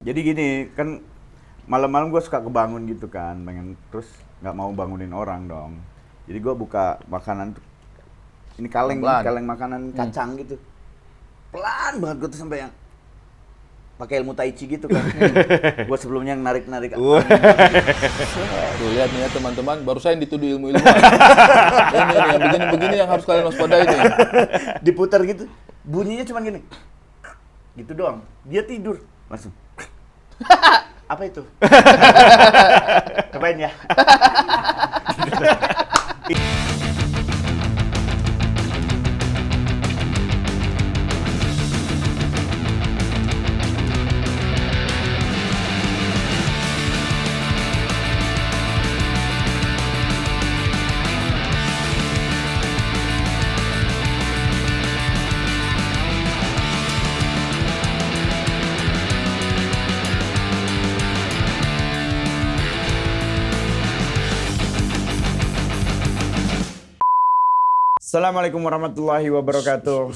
Jadi gini, kan malam-malam gue suka kebangun gitu kan, pengen terus nggak mau bangunin orang dong. Jadi gue buka makanan tuh, ini kaleng makanan kacang gitu. Pelan banget gue tuh sampai yang pakai ilmu tai chi gitu kan. Gue sebelumnya narik-narik. Tuh lihat nih ya teman-teman, baru saya yang dituduh ilmu-ilmu. Ini yang begini-begini yang harus kalian waspadai nih. Diputar gitu, bunyinya cuma gini. Gitu doang. Dia tidur langsung. Apa itu? Cobain ya. Assalamualaikum warahmatullahi wabarakatuh.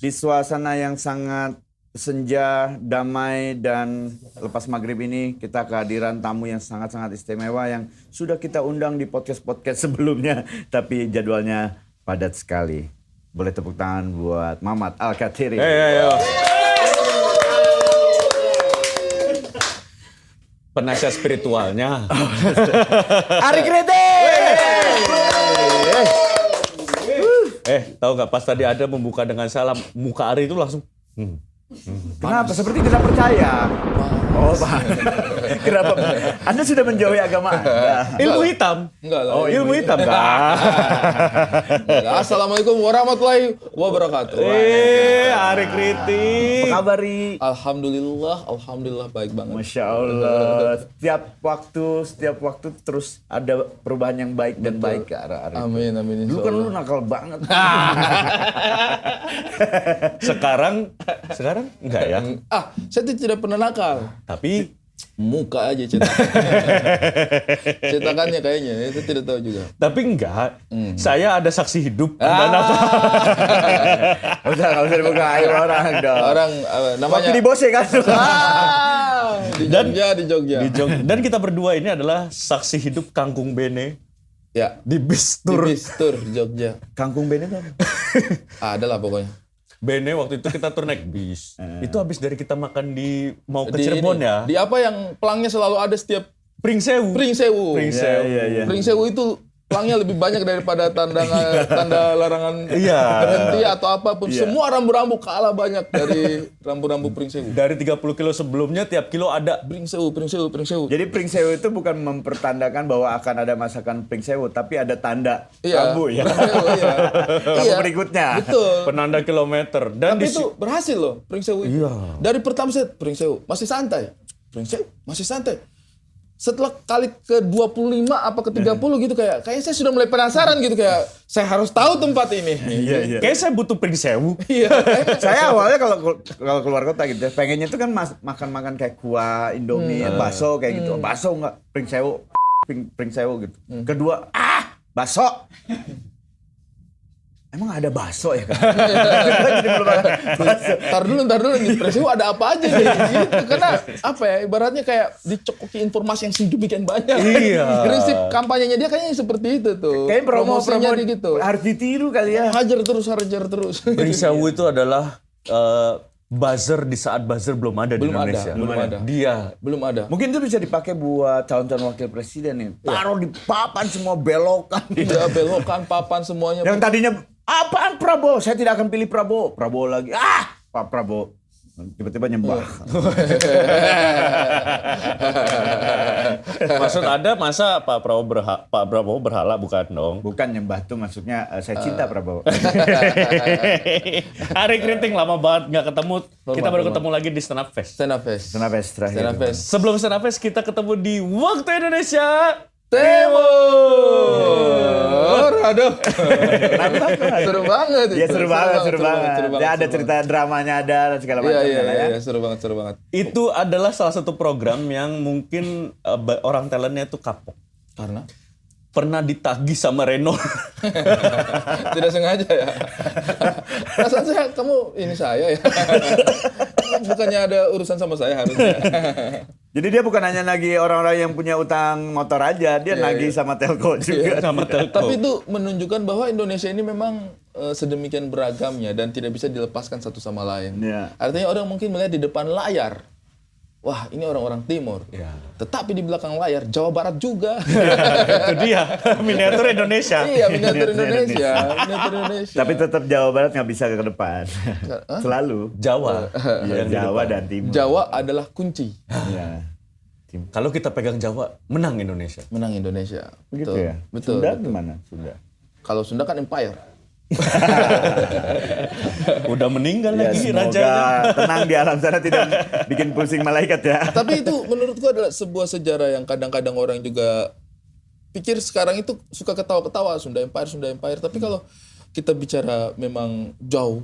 Di suasana yang sangat senja, damai, dan lepas maghrib ini kita kehadiran tamu yang sangat-sangat istimewa yang sudah kita undang di podcast-podcast sebelumnya, tapi jadwalnya padat sekali. Boleh tepuk tangan buat Mamat Al-Kathiri. Penasihat spiritualnya. Ari Kritik! Tahu nggak pas tadi ada membuka dengan salam, muka Ari itu langsung. Kenapa? Seperti tidak percaya. Oh, Pak. Kenapa? Anda sudah menjauhi agama Anda. Ilmu hitam. Enggak lah. Oh, ilmu hitam kan? Assalamualaikum warahmatullahi wabarakatuh. Ari Kritik. Apa kabar, Ri? Alhamdulillah baik banget. Masya Allah. Setiap waktu terus ada perubahan yang baik dan baik ke arah Ari. Amin. Dulu kan lu nakal banget. Sekarang enggak ya? Saya tidak pernah nakal. Tapi Muka aja cetakannya kayaknya, itu tidak tahu juga. tapi enggak. Saya ada saksi hidup. Nggak usah dibuka aib orang dong. Orang namanya Waktu di Bose kan. di Jogja. Dan kita berdua ini adalah saksi hidup Kangkung Bene Ya, di bis di tour. bis tour Jogja. Kangkung Bene tuh apa? Ada lah pokoknya. Bene waktu itu kita tur naik bis. Itu habis dari kita makan mau ke Di Cirebon ini, ya. Di apa yang pelangnya selalu ada setiap Pring Sewu. Pring Sewu. Iya. Pring Sewu itu pelangnya lebih banyak daripada tanda larangan Iya. berhenti atau apapun. Iya. Semua rambu-rambu kalah banyak dari rambu-rambu Pring Sewu. Dari 30 kilo sebelumnya tiap kilo ada. Pring Sewu. Jadi Pring Sewu itu bukan mempertandakan bahwa akan ada masakan Pring Sewu, tapi ada tanda Iya. rambu ya. Pring Sewu, iya. Rambu Iya. berikutnya. Betul. Penanda kilometer. Dan Tapi itu berhasil loh, Pring Sewu itu. Iya. Dari pertama set, Pring Sewu masih santai. Pring Sewu masih santai. Setelah kali ke 25 apa ke 30 gitu kayaknya saya sudah mulai penasaran gitu, kayak saya harus tahu tempat ini. Iya. Kayaknya saya butuh Pring Sewu. Iya. Saya awalnya kalau keluar kota gitu, pengennya tuh kan makan kayak kuah, Indomie, bakso kayak gitu. Bakso enggak, Pring Sewu gitu. Kedua, bakso. Emang ada bakso ya kan? Jadi belum ada bakso. Ntar dulu di Pring Sewu ada apa aja nih gitu. Karena apa ya, ibaratnya kayak dicokoki informasi yang sedemikian banyak. Iya. Prinsip kampanyenya dia kayaknya seperti itu tuh. Kayaknya Promosinya dia gitu. harus ditiru kali ya. Hajar terus. Pring Sewu itu adalah buzzer di saat buzzer belum ada di Indonesia. Belum ada. Belum ada. Mungkin itu bisa dipakai buat calon-calon wakil presiden nih. Taruh di papan semua belokan. Iya, belokan, papan semuanya. Yang tadinya, apaan Prabowo? Saya tidak akan pilih Prabowo. Prabowo lagi. Pak Prabowo. Tiba-tiba nyembah. Maksud Anda masa Pak Prabowo berhala bukan dong? Bukan nyembah tuh maksudnya saya cinta Prabowo. Ari Kritik lama banget nggak ketemu. Kita baru ketemu lagi di Stand Up Fest. Stand Up Fest. Stand Up Fest terakhir. Stand Up Fest. Sebelum Stand Up Fest kita ketemu di Waktu Indonesia Timur. Aduh. Seru banget. Iya seru banget. Ya ada cerita dramanya ada dan segala macam. Iya, seru banget. itu adalah salah satu program yang mungkin orang talentnya itu kapok. Karena pernah ditagih sama Renault. Tidak sengaja ya. Perasaan saya, kamu ini saya ya. Bukannya ada urusan sama saya harusnya. Jadi dia bukan hanya nagih orang-orang yang punya utang motor aja, dia nagih sama telco juga. Sama Telco. Tapi itu menunjukkan bahwa Indonesia ini memang sedemikian beragamnya dan tidak bisa dilepaskan satu sama lain. Iya. Artinya orang mungkin melihat di depan layar, wah ini orang-orang timur. Ya. Tetapi di belakang layar Jawa Barat juga. Itu dia, miniatur Indonesia. Iya, miniatur Indonesia. Miniatur Indonesia. Tapi tetap Jawa Barat nggak bisa ke depan. Hah? Selalu. Jawa. Ya, Yang di Jawa depan. dan Timur. Jawa adalah kunci. Ya. Kalau kita pegang Jawa, menang Indonesia. Menang Indonesia. Begitu Betul. ya. Betul. Sunda betul. gimana? Sunda. Kalau Sunda kan empire. Udah meninggal Ya, lagi semoga rajanya. tenang di alam sana tidak bikin pusing malaikat ya. Tapi itu menurutku adalah sebuah sejarah yang kadang-kadang orang juga pikir sekarang itu suka ketawa-ketawa Sunda Empire. Tapi kalau kita bicara memang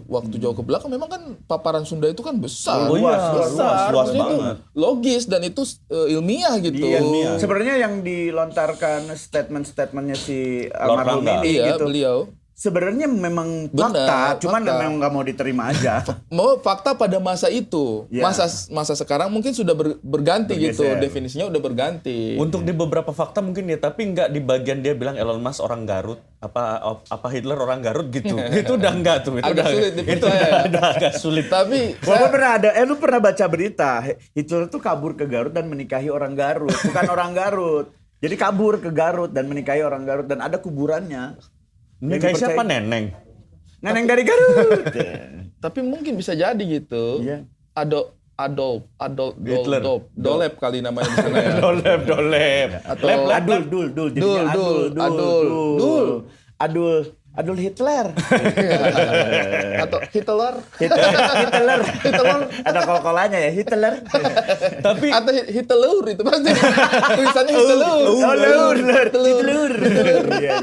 waktu jauh ke belakang, memang kan paparan Sunda itu kan besar. Oh iya, luas, luas Maksudnya itu banget. logis dan itu ilmiah gitu. Iya, sebenarnya yang dilontarkan statement-statementnya si Lord almarhum Rangga. ini Iya, gitu. beliau. Sebenarnya memang Benar, fakta, cuman fakta. memang nggak mau diterima aja. Mau fakta pada masa itu, Iya. masa sekarang mungkin sudah berganti gitu, Bergeser. definisinya udah berganti. Untuk di beberapa fakta mungkin ya, tapi nggak di bagian dia bilang Elon Musk orang Garut, apa Hitler orang Garut gitu. Itu udah enggak tuh. Itu Agak udah, sulit itu dipercaya. udah agak sulit. Tapi Walaupun pernah ada, lu pernah baca berita, Hitler tuh kabur ke Garut dan menikahi orang Garut, bukan orang Garut. Jadi kabur ke Garut dan menikahi orang Garut dan ada kuburannya. Ini Yang kayak siapa dipercaya- Neneng? Neneng dari Garut. tapi mungkin bisa jadi gitu. Iya. Adolf Hitler. Dolep kali namanya di sana ya. Dolep. Atau Dul. Jadinya Adul Hitler. atau Hitler. Hitler. Ada kol-kolannya ya, Hitler. Tapi Atau Hitler itu pasti. Tulisannya Hitler. Hitler. Iya.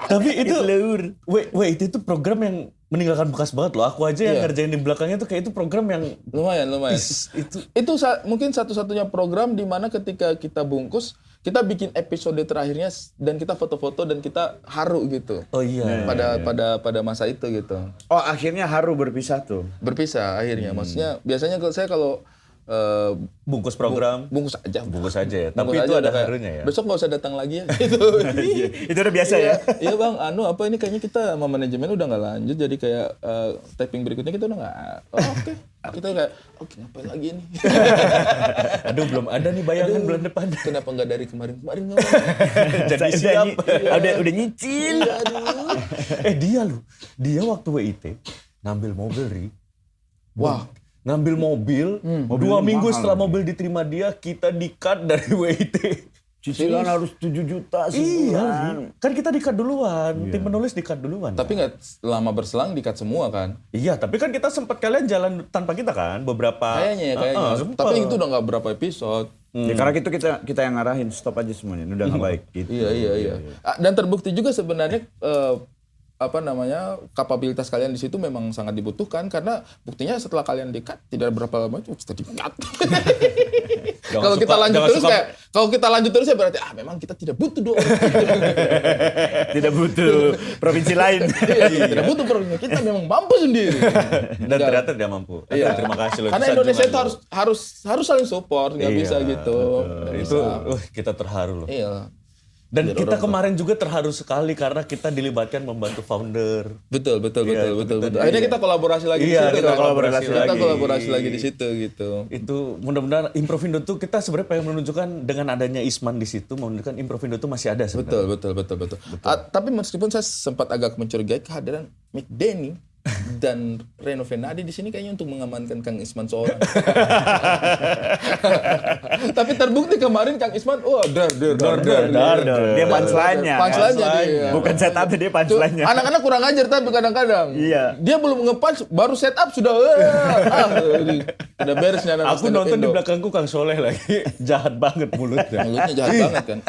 tapi itu Hitler. wait itu program yang meninggalkan bekas banget loh. Aku aja yang Iya. ngerjain di belakangnya tuh kayak itu program yang Lumayan. itu Mungkin satu-satunya program di mana ketika kita bungkus, kita bikin episode terakhirnya dan kita foto-foto dan kita haru gitu. oh iya. Pada masa itu gitu. Oh, akhirnya haru berpisah tuh. Berpisah akhirnya. Maksudnya biasanya kalau Bungkus program. bungkus aja. Bungkus aja ya. Bungkus Tapi itu aja ada udah kayak, harunya ya. Besok nggak usah datang lagi ya. Gitu. Itu udah biasa ya. Iya bang, apa ini kayaknya kita sama manajemen udah nggak lanjut, jadi kayak taping berikutnya kita udah nggak. Oke. Kita kayak, ngapain lagi nih? Aduh belum ada nih bayangan bulan depan. Kenapa nggak dari kemarin nggak? Jadi siap. Udah nyicil. Aduh. Dia waktu WIT ngambil mobil Wah, ngambil mobil, 2 minggu setelah mobil diterima dia, kita di-cut dari WIT. Cicilan harus 7 juta Iya, sebulan. kan kita di-cut duluan, tim penulis di-cut duluan. tapi nggak lama berselang di-cut semua kan? Iya, tapi kan kita sempat kalian jalan tanpa kita kan, beberapa. Kayaknya. Sempet. Tapi itu udah nggak berapa episode. Ya, karena itu kita yang ngarahin, stop aja semuanya. Udah nggak baik gitu. Iya. Dan terbukti juga sebenarnya kapabilitas kalian di situ memang sangat dibutuhkan, karena buktinya setelah kalian di-cut tidak berapa lama itu kita di-cut. Kalau kita lanjut terus ya berarti memang kita tidak butuh dua orang. Tidak butuh provinsi lain. Iya, tidak butuh program, kita memang mampu sendiri. Dan ternyata dia mampu. Iya. Terima kasih loh. Karena itu Indonesia sanjungan itu lo. harus saling support, nggak Iya, bisa gitu. Nggak Itu bisa. kita terharu loh. Iya. Dan Biar kita orang kemarin juga terharu sekali karena kita dilibatkan membantu founder. Betul. Iya, itu kita Akhirnya kita kolaborasi lagi di Iya, situ. kita kan? kolaborasi Kita lagi. kolaborasi lagi di situ gitu. Itu mudah-mudahan Improvindo tuh kita sebenarnya pengen menunjukkan dengan adanya Isman di situ menunjukkan Improvindo tuh masih ada sebenarnya. Betul. Tapi meskipun saya sempat agak mencurigai kehadiran Mick Denny dan Reno Fernadi di sini kayaknya untuk mengamankan Kang Isman seorang. Tapi terbukti kemarin Kang Isman, dar. Dia punchline-nya. Punchline-nya dia. Bukan setup, dia punchline-nya. Anak-anak kurang ajar tapi kadang-kadang. Iya. Dia belum nge-punch, baru setup sudah udah beres nih anak-anak Aku stand up nonton di Indo. belakangku Kang Soleh lagi jahat banget mulutnya. Mulutnya jahat banget kan.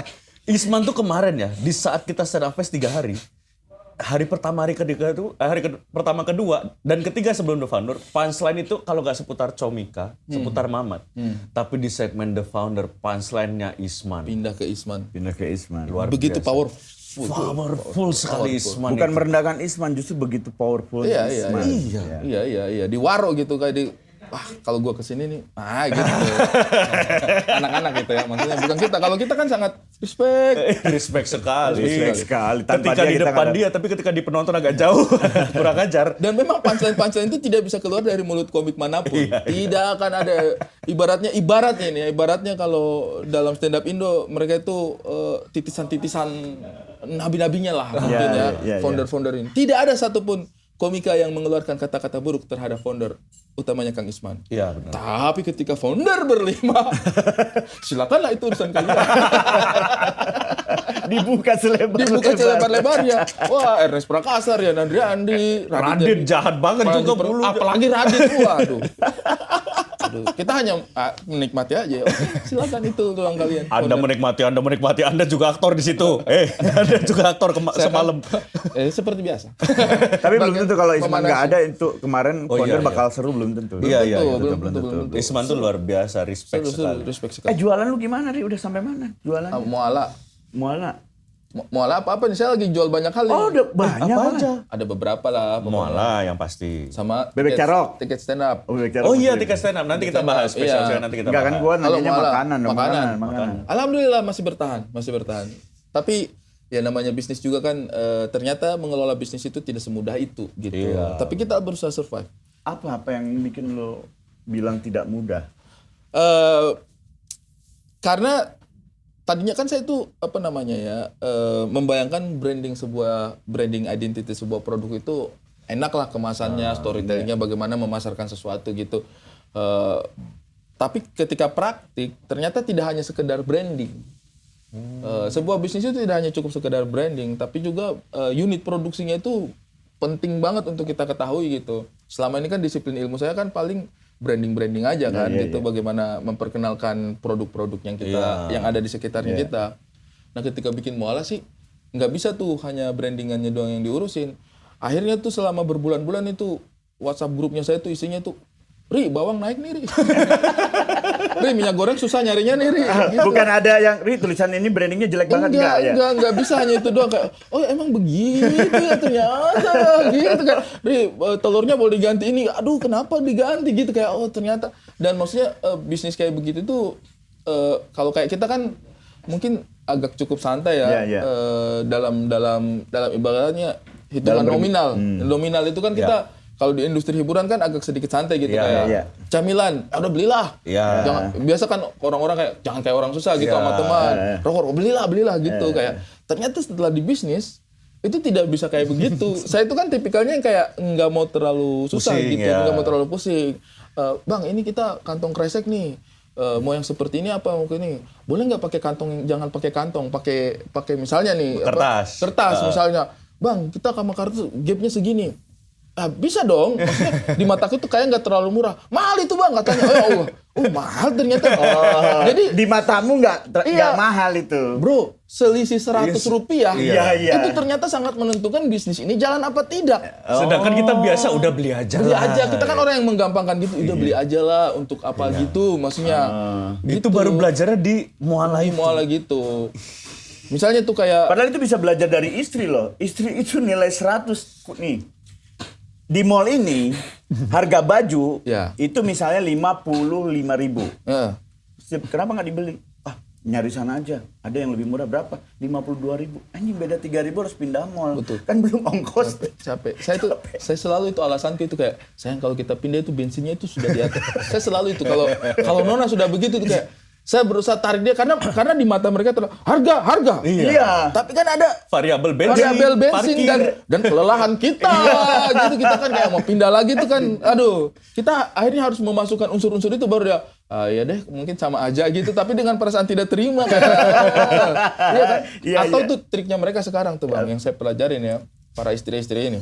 Isman tuh kemarin ya di saat kita stand up fest 3 hari hari pertama, pertama, kedua, dan ketiga sebelum The Founder, punchline itu kalau nggak seputar Comika, seputar Mamat. Tapi di segmen The Founder, punchline-nya Isman. Pindah ke Isman. Luar Begitu biasa. Powerful sekali Isman. Bukan itu. merendahkan Isman, justru begitu powerful. Iya. Isman. Iya. Di waro gitu kayak di kalau gua kesini nih, gitu. Anak-anak gitu ya, maksudnya bukan kita. Kalau kita kan sangat Respect sekali. Respect sekali. Tanpa Ketika dia di kita depan nggak ada. dia, tapi ketika di penonton agak jauh, kurang ajar. Dan memang punchline itu tidak bisa keluar dari mulut komik manapun. Tidak akan ada ibaratnya kalau dalam stand up Indo mereka itu titisan-titisan nabi-nabinya lah mungkin founder-founder ini. Tidak ada satupun komika yang mengeluarkan kata-kata buruk terhadap founder, utamanya Kang Isman. Iya benar. Tapi ketika founder berlima, silakanlah itu urusan kalian. Dibuka selebar-lebarnya. Wah, Ernest Prakasa, Rian Andriandi, Radit jahat banget juga bulu. apalagi Radit, waduh. Aduh, kita hanya menikmati aja. Silakan itu ruang kalian. Anda menikmati, Anda juga aktor di situ. Anda juga aktor semalam. Seperti biasa. Tapi belum tentu kalau Isman nggak ada itu kemarin founder iya. bakal seru belum tentu. Iya. Belum tentu. Isman tuh luar biasa, respect sekali. Respect sekali. Jualan lu gimana, Ri? Udah sampai mana jualan? Muala apa nih? Saya lagi jual banyak hal nih. Oh, udah banyak Apa malah. aja? Ada beberapa lah. Muala yang pasti. Sama Bebek carok. tiket stand up. Oh iya, tiket stand up. Nanti kita bahas spesial Iya. nanti kita Enggak kan bahas. gua Kalau nanyanya Muala, makanan. Alhamdulillah masih bertahan. Tapi ya namanya bisnis juga kan ternyata mengelola bisnis itu tidak semudah itu gitu. Iya. Tapi kita berusaha survive. Apa yang bikin lo bilang tidak mudah? Karena tadinya kan saya itu membayangkan branding identity sebuah produk itu enak lah kemasannya, storytellingnya, bagaimana memasarkan sesuatu gitu. Tapi ketika praktik ternyata tidak hanya sekedar branding. Sebuah bisnis itu tidak hanya cukup sekedar branding, tapi juga unit produksinya itu penting banget untuk kita ketahui gitu. Selama ini kan disiplin ilmu saya kan paling branding aja kan gitu. Bagaimana memperkenalkan produk-produk yang ada di sekitarnya kita. Nah ketika bikin Muala sih nggak bisa tuh hanya brandingannya doang yang diurusin. Akhirnya tuh selama berbulan-bulan itu WhatsApp grupnya saya tuh isinya tuh, Ri, bawang naik nih, Ri. Ri, minyak goreng susah nyarinya nih, Ri. Gitu. Bukan ada yang, Ri, tulisan ini brandingnya jelek banget Enggak bisa hanya itu doang kayak, oh emang begitu ya ternyata gitu kan. Ri, telurnya boleh diganti ini. Aduh, kenapa diganti gitu kayak oh ternyata. Dan maksudnya bisnis kayak begitu tuh kalau kayak kita kan mungkin agak cukup santai ya. Dalam ibaratnya hitungan nominal. Nominal itu kan kita kalau di industri hiburan kan agak sedikit santai gitu kayak camilan, udah belilah. Jangan, biasa kan orang-orang kayak jangan kayak orang susah gitu sama teman. Rokok belilah gitu kayak. Ternyata setelah di bisnis itu tidak bisa kayak begitu. Saya itu kan tipikalnya yang kayak nggak mau terlalu susah pusing, gitu, nggak mau terlalu pusing. Bang, ini kita kantong kresek nih. Mau yang seperti ini apa mungkin ini? Boleh nggak pakai kantong? Jangan pakai kantong, pakai misalnya nih kertas misalnya. Bang, kita sama kartu gapnya segini. Bisa dong, maksudnya di mataku tuh kayak nggak terlalu murah. Mahal itu bang katanya. Mahal ternyata. Jadi di matamu nggak mahal itu. Bro, selisih 100 rupiah. Iya. Itu ternyata sangat menentukan bisnis ini jalan apa tidak. Sedangkan kita biasa udah beli aja. Kita kan orang yang menggampangkan gitu. Udah beli aja lah untuk apa gitu maksudnya. Itu baru belajarnya di Muala itu. Muala gitu. Misalnya tuh kayak. Padahal itu bisa belajar dari istri loh. Istri itu nilai 100 nih. Di mall ini harga baju itu misalnya 55.000. Kenapa nggak dibeli? Nyari sana aja. Ada yang lebih murah berapa? 52.000. Anjing beda 3.000 harus pindah mall. Betul. Kan belum ongkos. Capek. Saya selalu itu alasanku itu kayak sayang kalau kita pindah itu bensinnya itu sudah di atas. Saya selalu itu kalau Nona sudah begitu itu kayak saya berusaha tarik dia karena di mata mereka harga. Iya. Tapi kan ada variabel bensin dan kelelahan kita. Gitu kita kan kayak mau pindah lagi tuh kan. Aduh, kita akhirnya harus memasukkan unsur-unsur itu baru dia ya deh mungkin sama aja gitu tapi dengan perasaan tidak terima kan. Iya kan? Atau tuh triknya mereka sekarang tuh Bang yang saya pelajarin ya para istri-istri ini.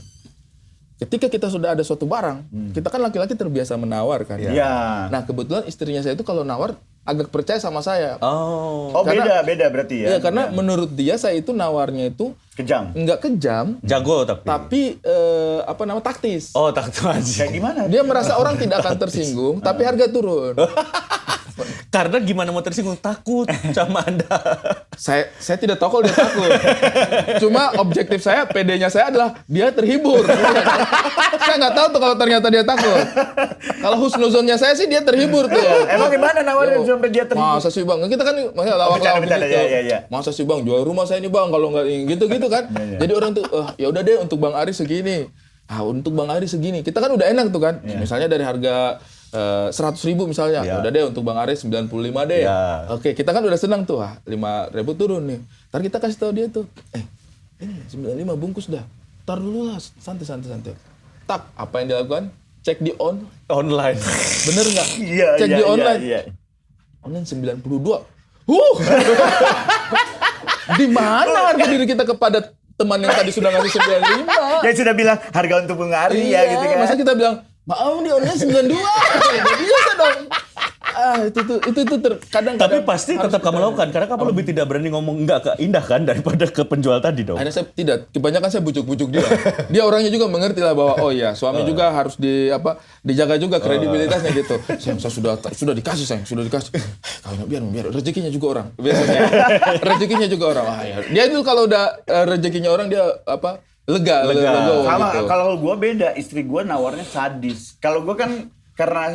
Ketika kita sudah ada suatu barang, kita kan laki-laki terbiasa menawar kan. Iya. Nah, kebetulan istrinya saya itu kalau nawar agak percaya sama saya. Oh. Oh, beda berarti ya. Iya, karena menurut dia saya itu nawarnya itu Kejam. nggak kejam, Jago tapi. taktis. Oh, takut aja. Kayak gimana? Dia merasa orang tidak akan tersinggung, tapi harga turun. Karena gimana mau tersinggung, takut sama Anda. Saya tidak tahu kalau dia takut. Cuma objektif saya, PD-nya saya adalah dia terhibur. Saya nggak tahu tuh kalau ternyata dia takut. Kalau husnuzonnya saya sih dia terhibur tuh. Emang gimana nawarin sampai dia terhibur? Masa sih bang? Kita kan lawak-lawak bercanda, gitu. ya. Masa sih bang? Jual rumah saya ini bang kalau nggak gitu kan? Jadi orang tuh, ya udah deh untuk Bang Ari segini. Untuk Bang Ari segini. Kita kan udah enak tuh kan. Misalnya dari harga 100.000 misalnya. Ya udah deh untuk Bang Ari 95 deh. Ya. Oke, kita kan udah senang tuh. 5.000 turun nih. Ntar kita kasih tahu dia tuh. Ini 95 bungkus dah. Ntar dulu lah, santai. Tak, apa yang dilakukan? Cek di Online. Bener nggak? Iya, Cek di online. Iya. Online 92. Di mana harga diri kita kepada teman yang tadi sudah ngasih 95? Yang sudah bilang harga untuk Bung Ari ya gitu kan. Masa kita bilang, maaf di online 92. Nggak bisa dong. Itu terkadang. Tapi pasti tetap kamu lakukan karena kamu lebih tidak berani ngomong enggak ke Indah kan daripada ke penjual tadi dong. Akhirnya saya tidak, kebanyakan saya bujuk-bujuk dia. Dia orangnya juga mengerti lah bahwa oh iya suami juga harus dijaga juga kredibilitasnya gitu. Sayang, saya sudah dikasih sayang, sudah dikasih. Kawin biar rezekinya juga orang. Biasanya rezekinya juga orang. Ya. Dia itu kalau udah rezekinya orang dia lega Sama gitu. kalau gue beda, istri gue nawarnya sadis. Kalau gue kan karena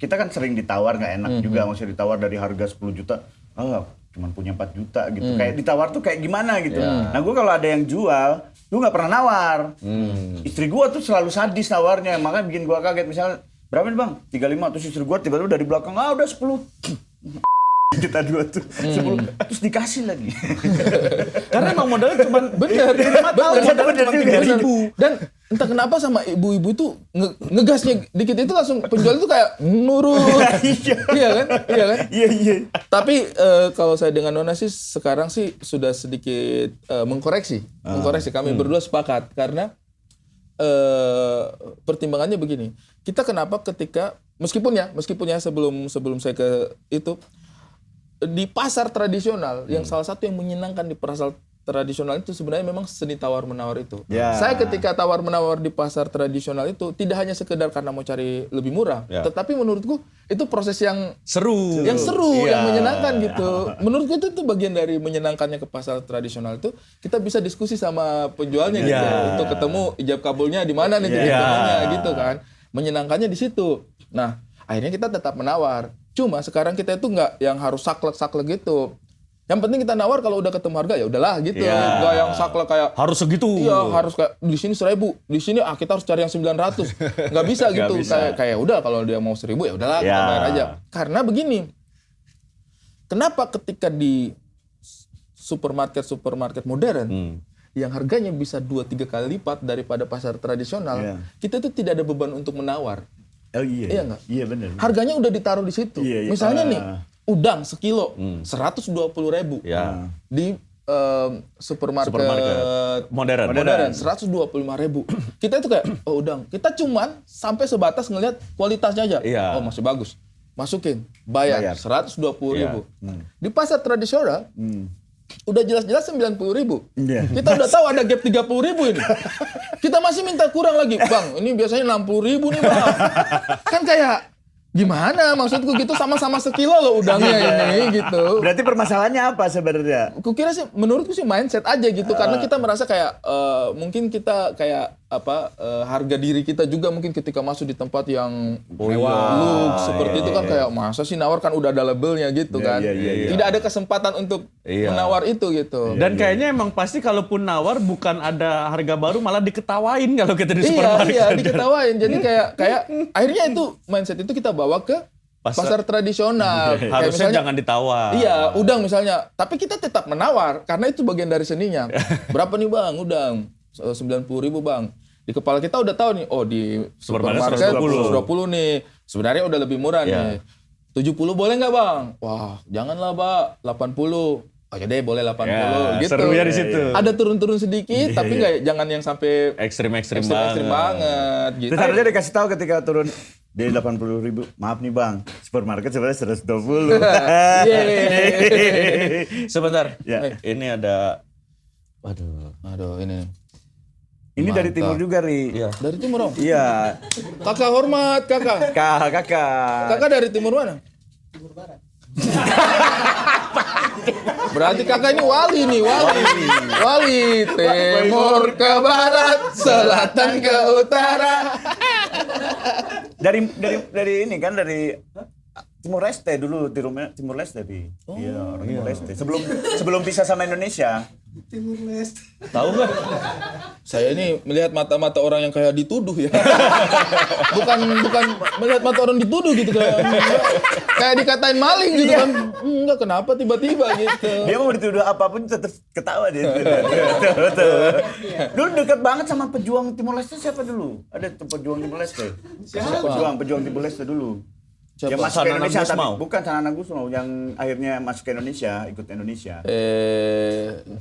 kita kan sering ditawar nggak enak juga, maksudnya ditawar dari harga 10 juta, cuman punya 4 juta gitu. Kayak ditawar tuh kayak gimana gitu. Nah gue kalau ada yang jual, gue nggak pernah nawar. Istri gue tuh selalu sadis nawarnya, makanya bikin gue kaget. Misalnya berapa nih bang? 35, terus istri gue tiba-tiba dari belakang, udah 10. Kita dua tuh 10, terus dikasih lagi. Karena emang modalnya cuma Bener. modalnya cuma 3.000. Dan entah kenapa sama ibu-ibu itu ngegasnya dikit itu langsung penjual itu kayak nurut. Iya kan? Iya. Tapi kalau saya dengan Nona sih sekarang sih sudah sedikit mengkoreksi. Kami berdua sepakat karena pertimbangannya begini. Kita kenapa ketika meskipun ya sebelum saya ke itu di pasar tradisional yang salah satu yang menyenangkan di pasar tradisional itu sebenarnya memang seni tawar-menawar itu. Ya. Saya ketika tawar-menawar di pasar tradisional itu tidak hanya sekedar karena mau cari lebih murah, tetapi menurutku itu proses yang seru, yang menyenangkan gitu. Menurutku itu bagian dari menyenangkannya ke pasar tradisional itu kita bisa diskusi sama penjualnya gitu. Untuk ketemu ijab kabulnya di mana nih ketemunya gitu kan. Menyenangkannya di situ. Nah, akhirnya kita tetap menawar. Cuma sekarang kita itu nggak yang harus saklek gitu. Yang penting kita nawar kalau udah ketemu harga ya udahlah gitu. Nggak yang saklek kayak harus segitu. Iya, harus kayak di sini 1.000, di sini kita harus cari yang 900. Nggak bisa gitu. Kayak udah kalau dia mau 1.000 ya udahlah kita bayar aja. Karena begini. Kenapa ketika di supermarket modern yang harganya bisa 2-3 kali lipat daripada pasar tradisional, kita itu tidak ada beban untuk menawar. Oh iya. Iya nggak? Iya benar. Harganya udah ditaruh di situ. Iya. Misalnya nih, udang sekilo 120.000 di supermarket modern. 125.000. Kita itu kayak udang. Kita cuman sampai sebatas ngelihat kualitasnya aja. Iya. Oh masih bagus. Masukin, bayar. 120.000. Di pasar tradisional udah jelas-jelas 90.000. Kita udah tahu ada gap 30.000 ini. Kita masih minta kurang lagi, Bang. Ini biasanya 60.000 nih, Bang. Kan kayak gimana maksudku gitu, sama-sama sekilo loh udangnya ini gitu. Berarti permasalahannya apa sebenarnya? Kukira sih menurutku sih mindset aja gitu, karena kita merasa kayak mungkin kita kayak harga diri kita juga mungkin ketika masuk di tempat yang mewah seperti itu kan kayak masa sih nawar, kan udah ada labelnya gitu kan. Tidak ada kesempatan untuk menawar itu gitu. Dan kayaknya emang pasti kalaupun nawar bukan ada harga baru, malah diketawain kalau kita di supermarket. Iya, diketawain. Jadi kayak akhirnya itu mindset itu kita bawa ke pasar tradisional. Harusnya misalnya, jangan ditawar. Iya, udang misalnya. Tapi kita tetap menawar karena itu bagian dari seninya. Berapa nih Bang udang? 90.000 Bang. Di kepala kita udah tahu nih, oh di supermarket 120 nih. Sebenarnya udah lebih murah nih. 70 boleh nggak Bang? Wah, janganlah Pak, 80. Oh ya deh boleh 80 gitu. Serunya di situ. Ada turun-turun sedikit tapi nggak jangan yang sampai ekstrim banget gitu. Terus harusnya dikasih tahu ketika turun dari 80.000, maaf nih Bang, supermarket sebenarnya 120. Sebentar. Ya. Ini ada waduh. Aduh, ini. Ini dari Mantap. timur juga, Ri. Iya. Dari timur, Om. Iya. Kakak hormat, Kakak. Kakak. Kakak dari timur mana? Timur barat. Berarti kakak ini wali nih, wali. Wali, timur ke barat, selatan ke utara. Dari ini kan dari Timur Leste dulu, Timur Leste, Ri. Iya, orang Timur Leste. Sebelum pisah sama Indonesia. Tahu nggak? Saya ini melihat mata-mata orang yang kayak dituduh ya. bukan melihat mata orang dituduh gitu kayak dikatain maling gitu kan. Enggak, kenapa tiba-tiba gitu. Dia mau dituduh apapun tetap ketawa dia. Betul. Dulu dekat banget sama pejuang Timur Leste siapa dulu? Ada tuh pejuang Timur Leste. Siapa? Pejuang Timur Leste dulu. Siapa? Yang masuk ke Sanana Indonesia tapi Gusmao? bukan Sanana Gusmao yang akhirnya masuk ke Indonesia, ikut Indonesia.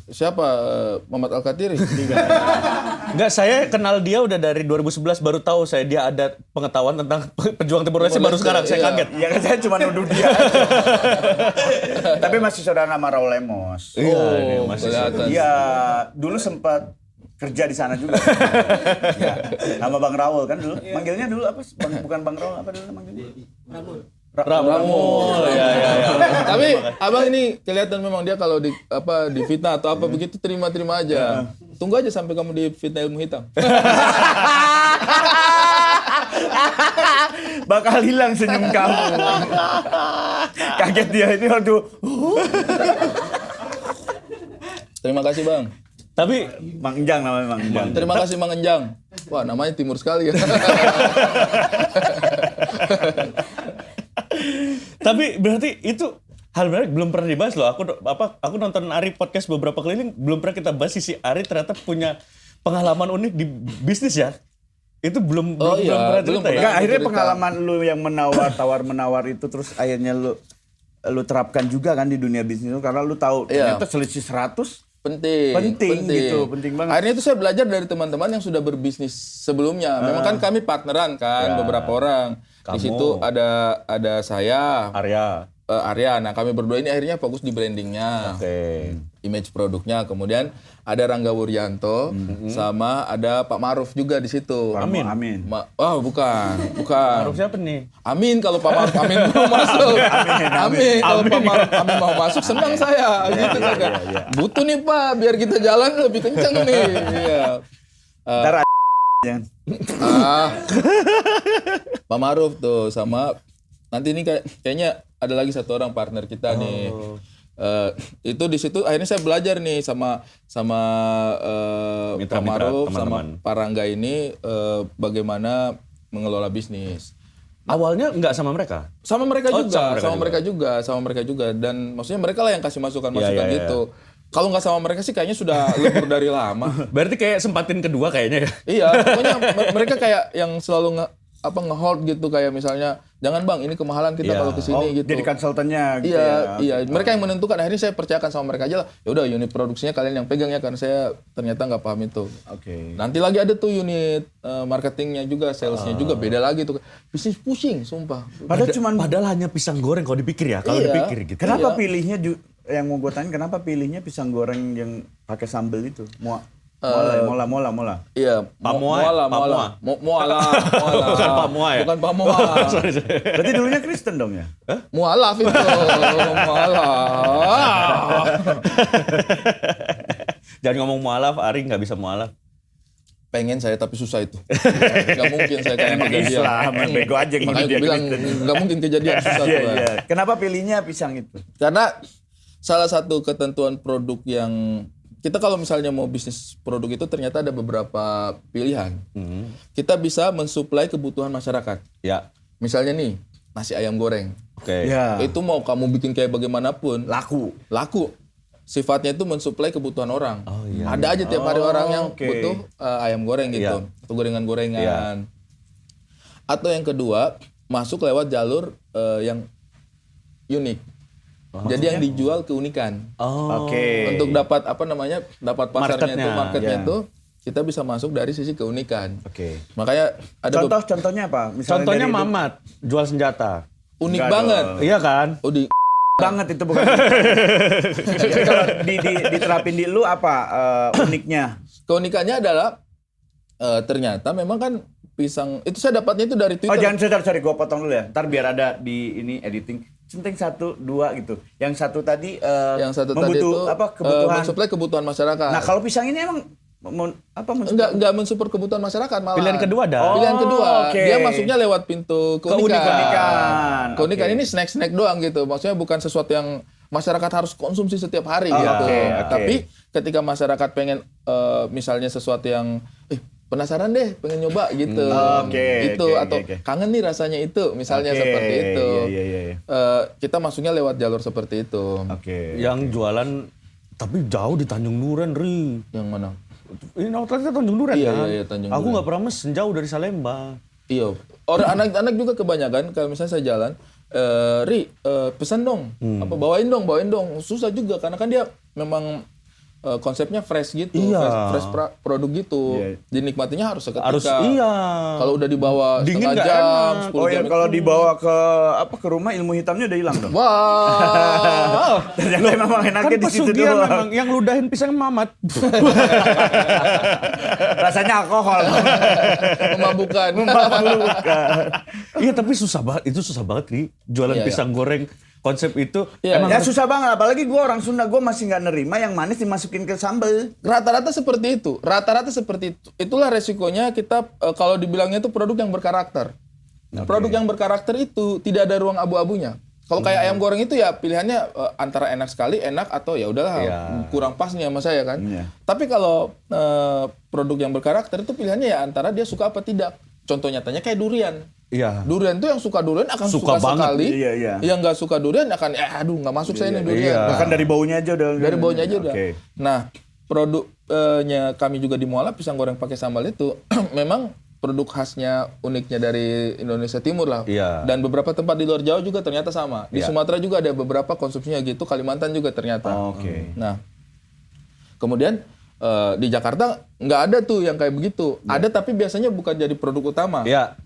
Siapa? Muhammad Al-Katiri? Enggak, saya kenal dia udah dari 2011 baru tahu saya dia ada pengetahuan tentang pejuang Timur Leste baru sekarang. Saya Iya. kaget. Ya kan saya cuma nuduh dia aja. Tapi masih saudara nama Raul Lemos. Iya, ini masih kelihatan. Iya, dulu sempat kerja di sana juga. Ya, nama Bang Raul kan dulu. Manggilnya dulu apa? Bukan Bang Raul, apa dulu manggilnya? Ramul. Ya. Tapi abang ini kelihatan memang dia kalau di fitnah atau apa begitu terima-terima aja. Tunggu aja sampai kamu di fitnah ilmu hitam. Bakal hilang senyum kamu. Kaget dia ini aduh. Terima kasih bang. Tapi Mang Enjang namanya Mang Enjang. Terima kasih Mang Enjang. Wah namanya timur sekali ya. Tapi berarti itu hal menarik belum pernah dibahas loh. Aku nonton Ari podcast beberapa keliling belum pernah kita bahas sisi Ari ternyata punya pengalaman unik di bisnis ya. Itu belum pernah belum cerita ya. Enggak, akhirnya cerita. pengalaman lu yang menawar itu terus akhirnya lu terapkan juga kan di dunia bisnis lu karena lu tahu ternyata selisih 100 Penting gitu, penting banget. Akhirnya itu saya belajar dari teman-teman yang sudah berbisnis sebelumnya. Memang kan kami partneran kan beberapa orang. Di situ ada saya, Arya. Nah kami berdua ini akhirnya fokus di brandingnya, image produknya. Kemudian ada Rangga Wuryanto sama ada Pak Maruf juga di situ. Amin. Bukan. Maruf siapa nih? Amin kalau Pak Maruf Amin mau masuk. Amin kalau Pak Maruf Amin mau masuk senang saya gitu kan. Butuh nih Pak biar kita jalan lebih kencang nih. Iya. Ntar jangan. Pak Maruf tuh sama nanti ini kayaknya ada lagi satu orang partner kita nih. Itu di situ akhirnya saya belajar nih sama Pak Maruf sama Pak Rangga ini bagaimana mengelola bisnis. Awalnya nggak sama mereka? Sama mereka juga dan maksudnya mereka lah yang kasih masukan-masukan gitu. Kalau nggak sama mereka sih kayaknya sudah lebur dari lama. Berarti kayak sempatin kedua kayaknya ya? Iya, pokoknya mereka kayak yang selalu nge-hold gitu kayak misalnya jangan bang ini kemahalan kita kalau kesini gitu. Jadi konsultannya gitu Iya. Mereka yang menentukan. Akhirnya saya percayakan sama mereka aja lah. Ya udah unit produksinya kalian yang pegang ya karena saya ternyata nggak paham itu. Oke. Nanti lagi ada tuh unit marketingnya juga, salesnya juga beda lagi tuh. Bisnis pusing, sumpah. Padahal hanya pisang goreng kalau dipikir ya, kalau dipikir gitu. Kenapa pilihnya yang mau gue tanya kenapa pilihnya pisang goreng yang pakai sambel itu? Mola. Iya, Pamoa. Bukan Pamoa ya? Bukan Pamoa. Sorry. Berarti dulunya Kristen dong ya? Mualaf itu. Mualaf. Jangan ngomong mualaf, Ari nggak bisa mualaf. Pengen saya tapi susah itu. Gak mungkin saya kayak Emang kejadian. Islam, bego aja Makanya ngomong dia gue bilang Kristen. gak mungkin kejadian susah tuh. Iya. Kenapa pilihnya pisang itu? Karena salah satu ketentuan produk yang kita kalau misalnya mau bisnis produk itu ternyata ada beberapa pilihan. Kita bisa mensuplai kebutuhan masyarakat. Ya. Misalnya nih nasi ayam goreng. Oke. Ya. Itu mau kamu bikin kayak bagaimanapun laku. Sifatnya itu mensuplai kebutuhan orang. Oh, iya. Ada aja tiap hari orang yang oke. butuh ayam goreng gitu atau gorengan-gorengan. Atau yang kedua masuk lewat jalur yang unik. Jadi yang dijual keunikan. Oke. Untuk dapat dapat pasarnya marketnya Ya. itu kita bisa masuk dari sisi keunikan. Oke. Makanya ada Contohnya apa? Misalnya Contohnya dari Mamat jual senjata. Unik Enggak banget. dong. Iya kan? Unik Banget itu bukan. Jadi kalau diterapin di lu apa uniknya? Keunikannya adalah ternyata memang kan pisang itu saya dapatnya itu dari Oh Twitter. jangan sorry gue potong dulu ya. Ntar biar ada di ini editing. Centeng 1, 2 gitu. Yang satu tadi Yang satu tadi itu kebutuhan. mensuplai kebutuhan masyarakat. Nah kalau pisang ini emang Enggak mensupport kebutuhan masyarakat malah. Pilihan kedua dah. Pilihan kedua, oke. dia masuknya lewat pintu keunikan. Keunikan. Keunikan Oke. ini snack-snack doang gitu. Maksudnya bukan sesuatu yang masyarakat harus konsumsi setiap hari gitu. oke. Tapi ketika masyarakat pengen misalnya sesuatu yang penasaran deh, pengen nyoba gitu. Oke, Itu oke, atau oke. kangen nih rasanya itu, misalnya Oke, seperti itu. iya. Kita masuknya lewat jalur seperti itu. Oke. Yang jualan tapi jauh di Tanjung Duren, Ri. Yang mana? Ini outletnya Tanjung Duren Iya, kan? iya, Tanjung Aku Duren. nggak pernah mesen jauh dari Salemba. Iya. Orang anak-anak juga kebanyakan kalau misalnya saya jalan, pesan dong, bawain dong. Susah juga karena kan dia memang konsepnya fresh gitu, Iya. fresh produk gitu. Iya. Dinikmatinya harus seketika. Harus iya. Kalau udah dibawa Dingin setengah nggak jam, enak. 10 Oh ya jam. kalau dibawa ke rumah ilmu hitamnya udah hilang dong. Wah. Ternyata memang Kan enaknya di situ pesugihan doang. memang yang ludahin pisang Mamat. Rasanya alkohol. Memabukkan. Iya tapi susah banget, itu susah banget Ri. Jualan Iya, pisang goreng konsep itu Iya, emang Ya susah banget, apalagi gue orang Sunda, gue masih nggak nerima yang manis dimasukin ke sambal. Rata-rata seperti itu. Itulah resikonya kita kalau dibilangnya itu produk yang berkarakter. Produk yang berkarakter itu tidak ada ruang abu-abunya. Kalau kayak ayam goreng itu ya pilihannya antara enak sekali, enak atau ya udahlah Iya. kurang pas nih sama saya kan. Iya. Tapi kalau produk yang berkarakter itu pilihannya ya antara dia suka apa tidak. Contoh nyatanya kayak durian. iya. Durian tuh yang suka durian akan Suka suka banget. sekali. Iya. Yang nggak suka durian akan aduh nggak masuk saya nih durian. Iya. Bahkan dari baunya aja udah. Dari baunya aja udah. Oke. Nah, produknya kami juga di Muala pisang goreng pakai sambal itu memang produk khasnya uniknya dari Indonesia Timur lah. Iya. Dan beberapa tempat di luar Jawa juga ternyata sama. Di Iya. Sumatera juga ada beberapa konsumsinya gitu, Kalimantan juga ternyata. Oke. Nah, kemudian di Jakarta nggak ada tuh yang kayak begitu. Ada tapi biasanya bukan jadi produk utama. Iya.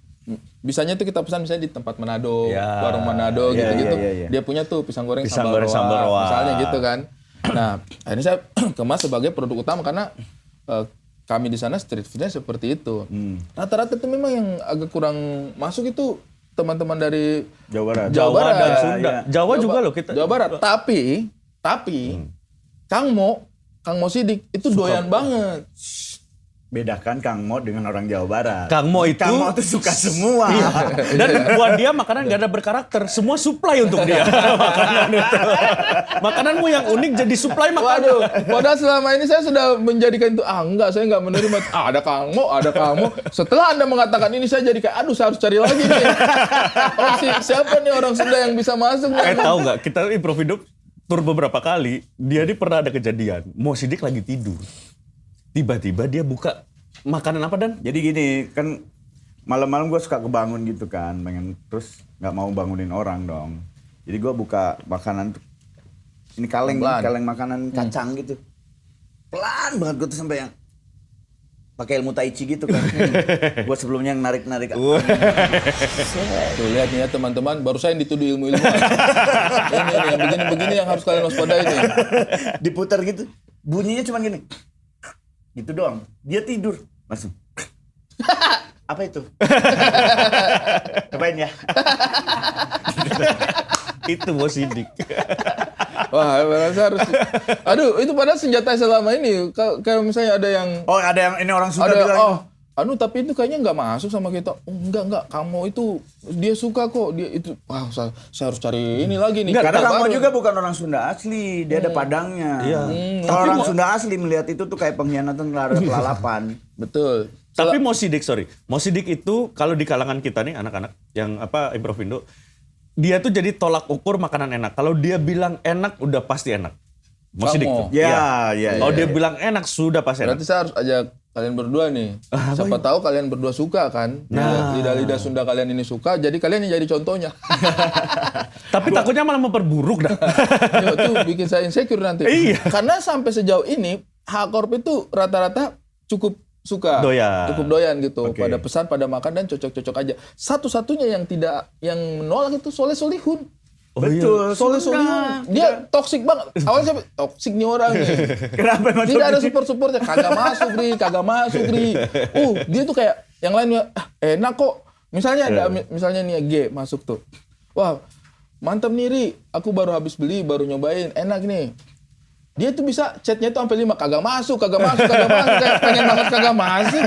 Bisanya tuh kita pesan misalnya di tempat Manado, Ya. warung Manado Ya, gitu-gitu. ya. Dia punya tuh pisang goreng Pisang sambal goreng roa, sambal roa. misalnya gitu kan. Nah, akhirnya saya kemas sebagai produk utama karena kami di sana street foodnya seperti itu. Rata-rata itu memang yang agak kurang masuk itu teman-teman dari Jawa Barat. Jawa Barat. dan Sunda. Iya. Jawa juga loh kita. Jawa Barat. Tapi Kang Mo Sidik itu doyan banget. Bedakan Kang Mo dengan orang Jawa Barat. Kang Mo itu- Kang Mo tuh suka semua. Dan buat dia makanan gak ada berkarakter, semua supply untuk dia. Makanan itu. Makananmu yang unik jadi supply makanan. Waduh, padahal selama ini saya sudah menjadikan itu enggak, saya enggak menerima. Ada Kang Mo. Setelah Anda mengatakan ini saya jadi kayak saya harus cari lagi nih. Siapa nih orang Sunda yang bisa masuk nih? Tahu nggak? Kita improv hidup tur beberapa kali. Dia ini pernah ada kejadian. Mo Sidik lagi tidur. Tiba-tiba dia buka makanan apa Dan? Jadi gini, kan malam-malam gue suka kebangun gitu kan, pengen terus nggak mau bangunin orang dong. Jadi gue buka makanan tuh, ini kaleng makanan kacang gitu. Pelan banget gue tuh sampai yang pakai ilmu tai chi gitu kan. Gue sebelumnya yang narik-narik. Tuh lihat nih ya teman-teman, baru saya yang dituduh ilmu-ilmu. Ini yang begini-begini yang harus kalian waspadai nih. Diputar gitu, bunyinya cuma gini. Gitu doang. Dia tidur langsung. Apa itu? Cobain ya. Itu Mo Sidik. Wah, saya harus. Aduh, itu padahal senjata selama ini. Kalau misalnya ada yang Oh ada yang ini orang Sunda ada bilang. tapi itu kayaknya nggak masuk sama kita. Oh, enggak, kamu itu dia suka kok, dia itu. Wah, saya harus cari ini lagi nih. Karena Kita kamu baru. juga bukan orang Sunda asli, dia ada padangnya. Iya. Kalau orang Sunda asli melihat itu tuh kayak pengkhianatan terhadap lalapan. Betul. Tapi Mo Sidik itu kalau di kalangan kita nih anak-anak yang improv Indo, dia tuh jadi tolak ukur makanan enak. Kalau dia bilang enak udah pasti enak. Mo Sidik tuh. Ya. Kalau dia bilang enak sudah pasti enak. Berarti saya harus ajak kalian berdua nih. Siapa tahu kalian berdua suka kan? Lidah-lidah Sunda kalian ini suka, jadi kalian yang jadi contohnya. Tapi takutnya malah memperburuk dah. Ya, tuh bikin saya insecure nanti. Iya. Karena sampai sejauh ini H Corp itu rata-rata cukup suka, Doyan. cukup doyan gitu. Oke. Pada pesan, pada makan dan cocok-cocok aja. Satu-satunya yang menolak itu Soleh Solihun. Betul. Soleh Solihun, dia toksik banget. Awalnya saya toksik nih orang nih. Kenapa emang Tidak ada toksik? support-supportnya, kagak masuk Ri. Dia tuh kayak yang lainnya enak kok. Misalnya misalnya nih G masuk tuh. Wah, mantap nih Ri, aku baru habis beli, baru nyobain, enak nih. Dia tuh bisa chatnya tuh sampai 5, kagak masuk, kayak pengen banget kagak masuk.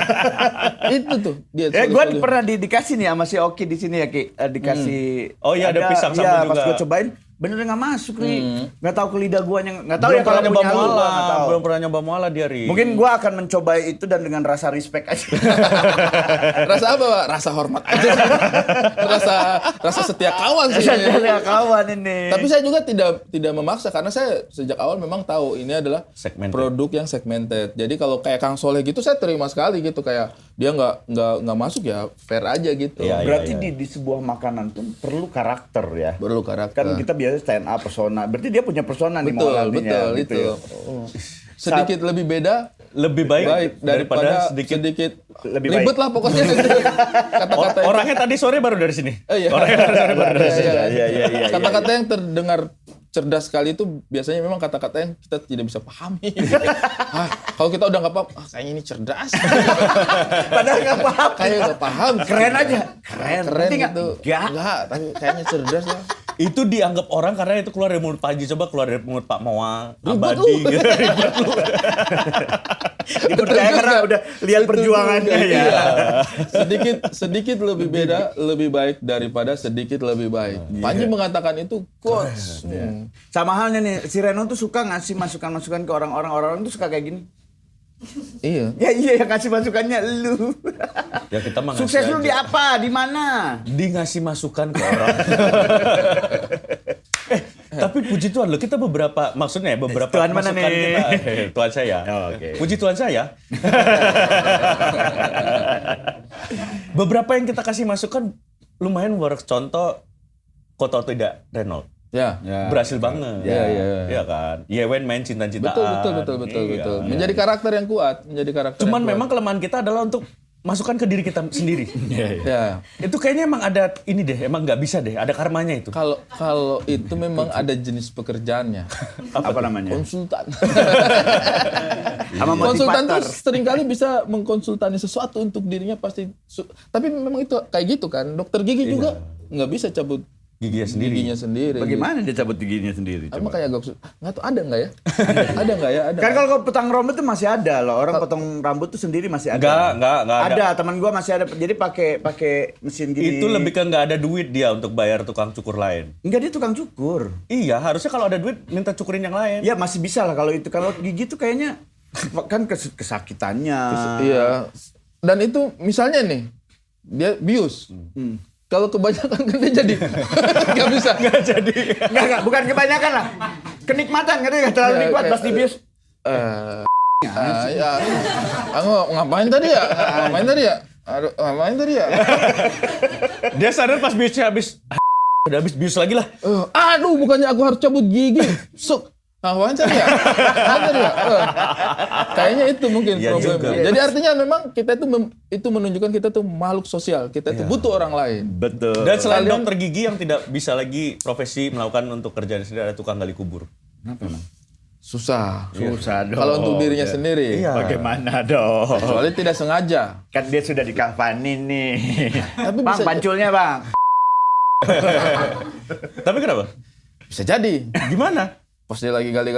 Itu tuh dia. Gue pernah dikasih nih sama si Oki di sini ya Ki. Dikasih. Oh iya, ada pisang iya, sambal pas juga. gue cobain bener nggak masuk Ri. Nggak tahu ke lidah guanya, nggak tahu Belum ya pernah kalau nyoba punya lu, gua nggak muala, tahu. belum pernah nyoba muala dia, Ri. Mungkin gue akan mencoba itu dan dengan rasa respect aja. Rasa apa, Pak? Rasa hormat aja. rasa setia kawan sih. Saya kawan ini. Tapi saya juga tidak memaksa karena saya sejak awal memang tahu ini adalah Segmented. produk yang segmented. Jadi kalau kayak Kang Soleh gitu saya terima sekali gitu, kayak dia nggak masuk ya fair aja gitu. Iya, Berarti di sebuah makanan tuh perlu karakter ya. Perlu karakter. Kan kita biasa stand up persona. Berarti dia punya persona nih betul Mauladinya, gitu itu. ya. Sedikit lebih beda, lebih baik, daripada sedikit. Lebih ribet baik. lah pokoknya. Kata-kata yang- Orangnya tadi sore baru dari sini. Iya. Orangnya tadi sore baru dari sini. Iya. Kata-kata yang terdengar cerdas sekali itu biasanya memang kata-kata yang kita tidak bisa pahami. Kalau kita udah nggak paham, kayaknya ini cerdas. Padahal nggak paham. Kayak nggak paham. Keren aja. Keren. Keren Ngerti nggak? gitu. Nggak. Enggak, tapi kayaknya cerdas lah. Itu dianggap orang karena itu keluar dari mulut Pak Haji. Coba keluar dari mulut Pak Moa, Ribet Abadi lu. gitu. Ribet lu. Dipercaya karena udah lihat perjuangannya ya. Iya. Sedikit lebih beda, lebih baik daripada sedikit lebih baik. Panji mengatakan itu quotes. Sama halnya nih, si Reno tuh suka ngasih masukan-masukan ke orang-orang. Orang-orang tuh suka kayak gini. Iya. Ya iya yang ngasih masukannya lu. Ya kita mah ngasih Sukses lu aja. di apa? Di mana? Di ngasih masukan ke orang. Tapi puji Tuhan loh, kita maksudnya beberapa Tuhan mana masukan nih? kita, Tuhan saya. Oh, oke. Puji Tuhan saya. Beberapa yang kita kasih masukan lumayan works. Contoh, kau tahu tidak Renault. Ya. Berhasil banget. Iya. Iya kan. Yewen main cinta-cintaan. Betul. Iya. Menjadi karakter yang kuat, menjadi karakter. Cuman yang kuat. memang kelemahan kita adalah untuk masukkan ke diri kita sendiri. Ya. Itu kayaknya emang ada ini deh, emang nggak bisa deh, ada karmanya itu. Kalau itu memang ada jenis pekerjaannya. Apa namanya? Konsultan. Sama Konsultan tuh motivator. seringkali bisa mengkonsultani sesuatu untuk dirinya pasti. Tapi memang itu kayak gitu kan. Dokter gigi juga nggak bisa cabut Giginya sendiri. Bagaimana dia cabut giginya sendiri? Sama Coba. kayak nggak tahu ada nggak ya? Ada nggak ya? Ada. Kan kalau potong rambut tuh masih ada loh. Orang potong rambut tuh sendiri masih ada. Enggak ada. Ada, teman gua masih ada. Jadi pakai mesin gini. Itu lebih ke nggak ada duit dia untuk bayar tukang cukur lain. Enggak, dia tukang cukur. Iya, harusnya kalau ada duit minta cukurin yang lain. Ya masih bisa lah kalau itu. Kalau gigi tuh kayaknya kan kesakitannya. Iya. Dan itu misalnya nih dia bius. Kalau kebanyakan kan dia jadi nggak bisa. Nggak jadi. Enggak, bukan kebanyakan lah. Kenikmatan ngerti nggak terlalu Ya, nikmat kayak- pas di bius. Ya. Ngapain tadi ya? Aduh, ngapain tadi ya? Dia sadar pas biusnya habis. Udah habis bius lagi lah. Aduh, bukannya aku harus cabut gigi. Suk. Ngapain tadi ya? Ngapain tadi ya? Kayaknya itu mungkin Iya problemnya. juga. Jadi artinya memang kita itu menunjukkan kita tuh makhluk sosial. Kita itu butuh orang lain. Betul. Dan selain dokter gigi yang tidak bisa lagi profesi melakukan untuk kerjaan sendiri, ada tukang gali kubur. Kenapa emang? Susah. Susah dong. Kalau untuk dirinya sendiri. Iya. Bagaimana dong? Kecuali tidak sengaja. Kan dia sudah dikafanin nih. Tapi Bang, bisa- panculnya bang. Tapi kenapa? Bisa jadi. Gimana? Pas dia lagi gali.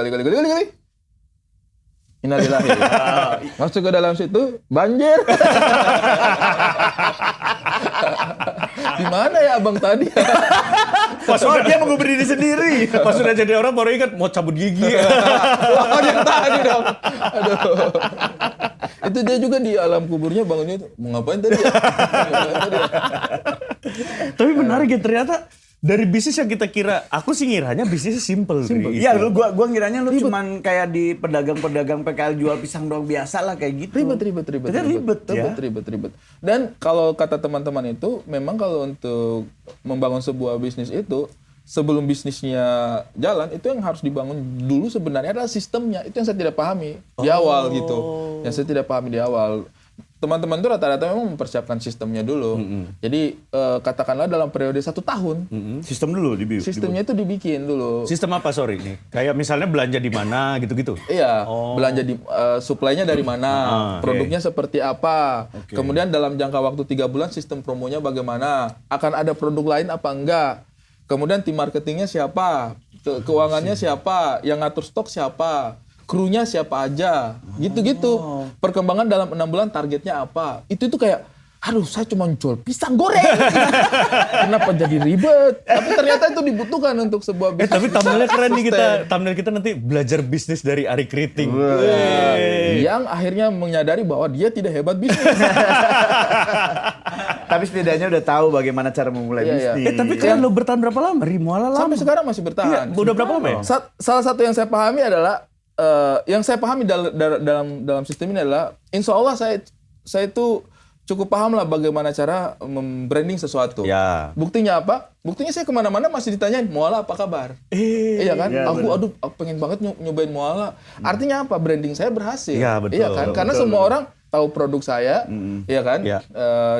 Innalillahi. Masuk ke dalam situ, banjir. Di mana ya abang tadi? Pas Oh, udah dia mau berdiri sendiri. Pas udah jadi orang baru ingat mau cabut gigi. Wah, yang tadi dong. Aduh. Itu dia juga di alam kuburnya bangunnya itu. Mau ngapain tadi ya? Tapi menarik ya, ternyata dari bisnis yang kita kira, aku sih ngiranya bisnisnya simple. Ri. Iya, lu gua ngiranya lu cuman kayak di pedagang-pedagang PKL jual pisang doang biasa lah kayak gitu. Ribet Ternyata ribet ya. Dan kalau kata teman-teman itu, memang kalau untuk membangun sebuah bisnis itu, sebelum bisnisnya jalan, itu yang harus dibangun dulu sebenarnya adalah sistemnya. Itu yang saya tidak pahami di awal gitu. Yang saya tidak pahami di awal. teman-teman tuh rata-rata memang mempersiapkan sistemnya dulu. Jadi katakanlah dalam periode 1 tahun, Sistem dulu dibuat. sistemnya itu dibikin dulu. Sistem apa sorry nih? Kayak misalnya belanja di mana gitu-gitu. Iya, belanja di supply-nya dari mana, produknya seperti apa. Kemudian dalam jangka waktu 3 bulan sistem promonya bagaimana, akan ada produk lain apa enggak. Kemudian tim marketingnya siapa, keuangannya siapa, yang ngatur stok siapa, krunya siapa aja, gitu-gitu. Perkembangan dalam 6 bulan targetnya apa. Itu kayak, aduh saya cuma jual pisang goreng. Kenapa jadi ribet? Tapi ternyata itu dibutuhkan untuk sebuah bisnis. Tapi thumbnailnya keren nih kita. Thumbnail kita nanti belajar bisnis dari Ari Kriting. Yang akhirnya menyadari bahwa dia tidak hebat bisnis. Tapi setidaknya udah tahu bagaimana cara memulai Iya, bisnis. Tapi kalian lo bertahan berapa lama? Rimuala lama. Sampai sekarang masih bertahan. Udah berapa lama ya? Salah satu yang saya pahami adalah yang saya pahami dalam sistem ini adalah insya Allah saya itu cukup paham lah bagaimana cara membranding sesuatu. Ya. Buktinya apa? Buktinya saya kemana-mana masih ditanyain Muala apa kabar? Iya kan? ya, Aku pengen banget nyobain Muala. Artinya apa? Branding saya berhasil. Iya, betul. Iya kan? Karena semua orang tahu produk saya, iya kan? Ya.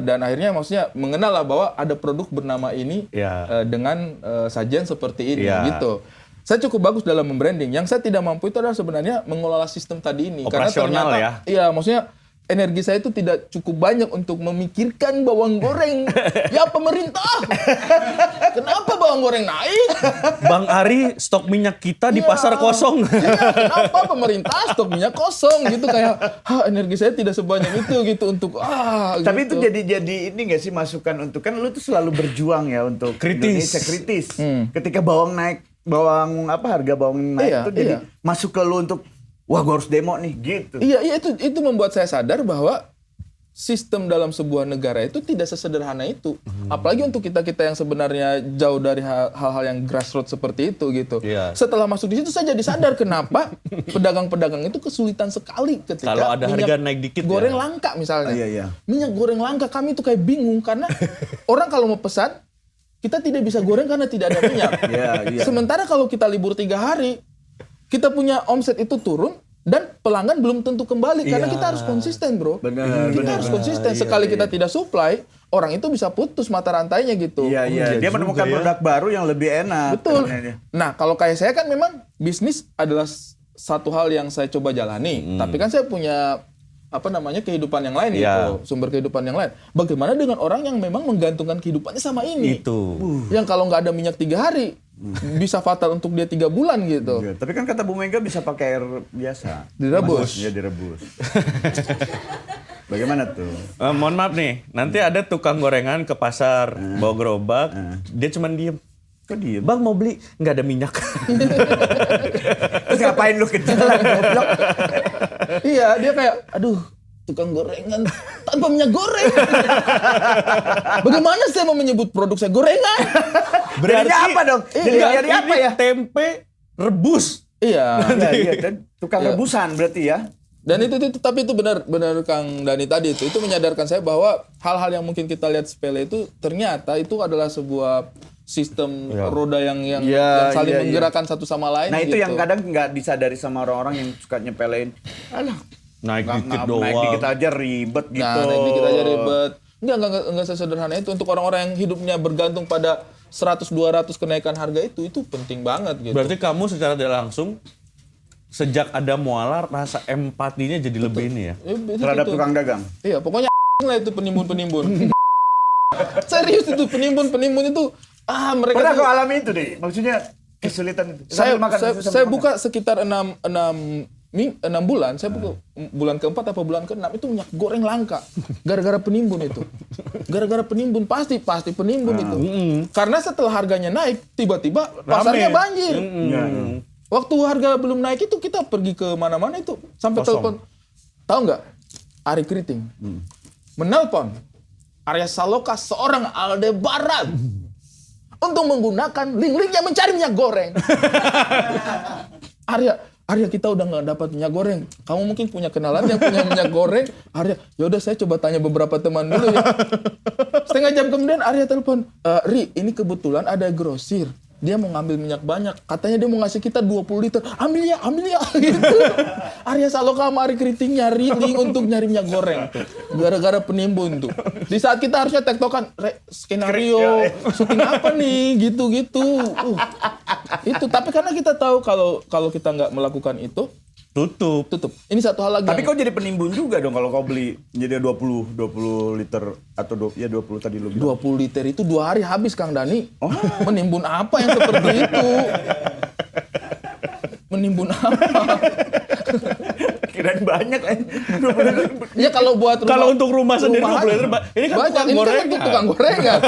Dan akhirnya maksudnya mengenal lah bahwa ada produk bernama ini Ya. dengan sajian seperti ini Ya. gitu. Saya cukup bagus dalam membranding. Yang saya tidak mampu itu adalah sebenarnya mengelola sistem tadi ini. Operasional ya? Iya, maksudnya energi saya itu tidak cukup banyak untuk memikirkan bawang goreng. Ya pemerintah, kenapa bawang goreng naik? Bang Ari, stok minyak kita di Iya. pasar kosong. Iya, kenapa pemerintah stok minyak kosong gitu kayak, energi saya tidak sebanyak itu gitu untuk Tapi gitu. itu jadi ini nggak sih masukan untuk, kan lu tuh selalu berjuang ya untuk Kritis. Indonesia kritis. Ketika bawang naik, harga bawang naik Iya, itu jadi iya. masuk ke lu untuk wah gua harus demo nih gitu. Iya, itu membuat saya sadar bahwa sistem dalam sebuah negara itu tidak sesederhana itu. Apalagi untuk kita yang sebenarnya jauh dari hal-hal yang grassroots seperti itu gitu. Iya. Setelah masuk di situ saya jadi sadar kenapa pedagang-pedagang itu kesulitan sekali ketika Kalau ada harga naik dikit goreng ya. langka misalnya. Iya. Minyak goreng langka, kami itu kayak bingung karena orang kalau mau pesan kita tidak bisa goreng karena tidak ada minyak. Iya. Sementara kalau kita libur 3 hari, kita punya omset itu turun dan pelanggan belum tentu kembali karena kita harus konsisten, bro. Benar, Kita benar, harus benar. konsisten. Iya, Sekali iya. kita tidak supply, orang itu bisa putus mata rantainya gitu. Iya. iya Dia juga menemukan ya. produk baru yang lebih enak. Betul. Ternyata. Nah, kalau kayak saya kan memang bisnis adalah satu hal yang saya coba jalani. Tapi kan saya punya kehidupan yang lain Iya. gitu, sumber kehidupan yang lain. Bagaimana dengan orang yang memang menggantungkan kehidupannya sama ini? Itu. Yang kalau nggak ada minyak 3 hari, bisa fatal untuk dia 3 bulan gitu. Iya, tapi kan kata Bu Mega bisa pakai air biasa. Direbus. Iya, direbus. Bagaimana tuh? Mohon maaf nih, nanti ada tukang gorengan ke pasar bawa gerobak, dia cuma diem. Kok diem? Bang mau beli, nggak ada minyak. Terus ngapain lu ke jalan goblok? Iya, dia kayak, aduh, tukang gorengan tanpa minyak goreng. Bagaimana saya mau menyebut produk saya gorengan? Jadinya apa dong? Jadi apa ya? Tempe rebus. Iya. Iya, dan tukang rebusan berarti ya. Dan itu tapi itu benar Kang Dani tadi itu menyadarkan saya bahwa hal-hal yang mungkin kita lihat sepele itu ternyata itu adalah sebuah sistem roda yang saling menggerakkan satu sama lain. Nah itu gitu. yang kadang nggak disadari sama orang-orang yang suka nyepelein. Alah, Naik dikit naik doang. dikit aja ribet gitu. Nah, naik dikit aja ribet. Enggak sesederhana itu. Untuk orang-orang yang hidupnya bergantung pada 100-200 kenaikan harga itu penting banget gitu. Berarti kamu secara tidak langsung sejak ada Muala rasa empatinya jadi lebih ini ya. Terhadap tukang dagang. Iya, pokoknya lah itu penimbun-penimbun. Serius itu penimbun-penimbun itu mereka Pernah tuh, kau alami itu deh? Maksudnya kesulitan itu. saya Sambil makan, saya sambil makan. buka sekitar 6 bulan, saya buka bulan ke-4 apa bulan ke-6 itu minyak goreng langka gara-gara penimbun itu. Gara-gara penimbun pasti penimbun itu. Karena setelah harganya naik, tiba-tiba pasarnya banjir. Iya. Waktu harga belum naik itu kita pergi ke mana-mana itu sampai Kosong. telepon. Tahu nggak? Ari Kriting menelpon Arya Saloka seorang Aldebaran untuk menggunakan link-linknya mencari minyak goreng. Arya kita udah nggak dapat minyak goreng. Kamu mungkin punya kenalan yang punya minyak goreng. Arya, yaudah saya coba tanya beberapa teman dulu ya. Setengah jam kemudian Arya telepon, Ri, ini kebetulan ada grosir dia mau ngambil minyak banyak. Katanya dia mau ngasih kita 20 liter. Ambil ya gitu. Arya Saloka sama Ari Kriting nyari link untuk nyari minyak goreng tuh. Gara-gara penimbun tuh. Di saat kita harusnya tektokan skenario syuting apa nih gitu-gitu. Itu tapi karena kita tahu kalau kita nggak melakukan itu Tutup. Ini satu hal lagi. Tapi kau jadi penimbun juga dong kalau kau beli jadi 20 liter atau 20 tadi lu bilang. 20 liter itu 2 hari habis Kang Dani. Menimbun apa yang seperti itu? Menimbun apa? Kirain banyak kan. Ya kalau buat Kalau untuk rumah sendiri 20 liter, ini kan banyak. tukang Ini kan gorengan. untuk tukang gorengan.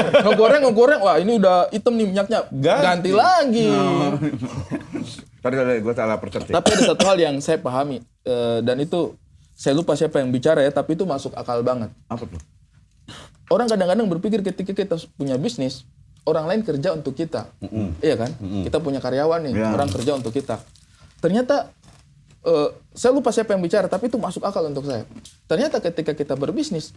Ngegoreng. Wah ini udah hitam nih minyaknya. Ganti lagi. Tadi gue salah persepsi. Tapi ada satu hal yang saya pahami. Dan itu saya lupa siapa yang bicara ya. Tapi itu masuk akal banget. Apa tuh? Orang kadang-kadang berpikir ketika kita punya bisnis, orang lain kerja untuk kita. Iya kan? Kita punya karyawan nih, orang kerja untuk kita. Ternyata, saya lupa siapa yang bicara, tapi itu masuk akal untuk saya. Ternyata ketika kita berbisnis,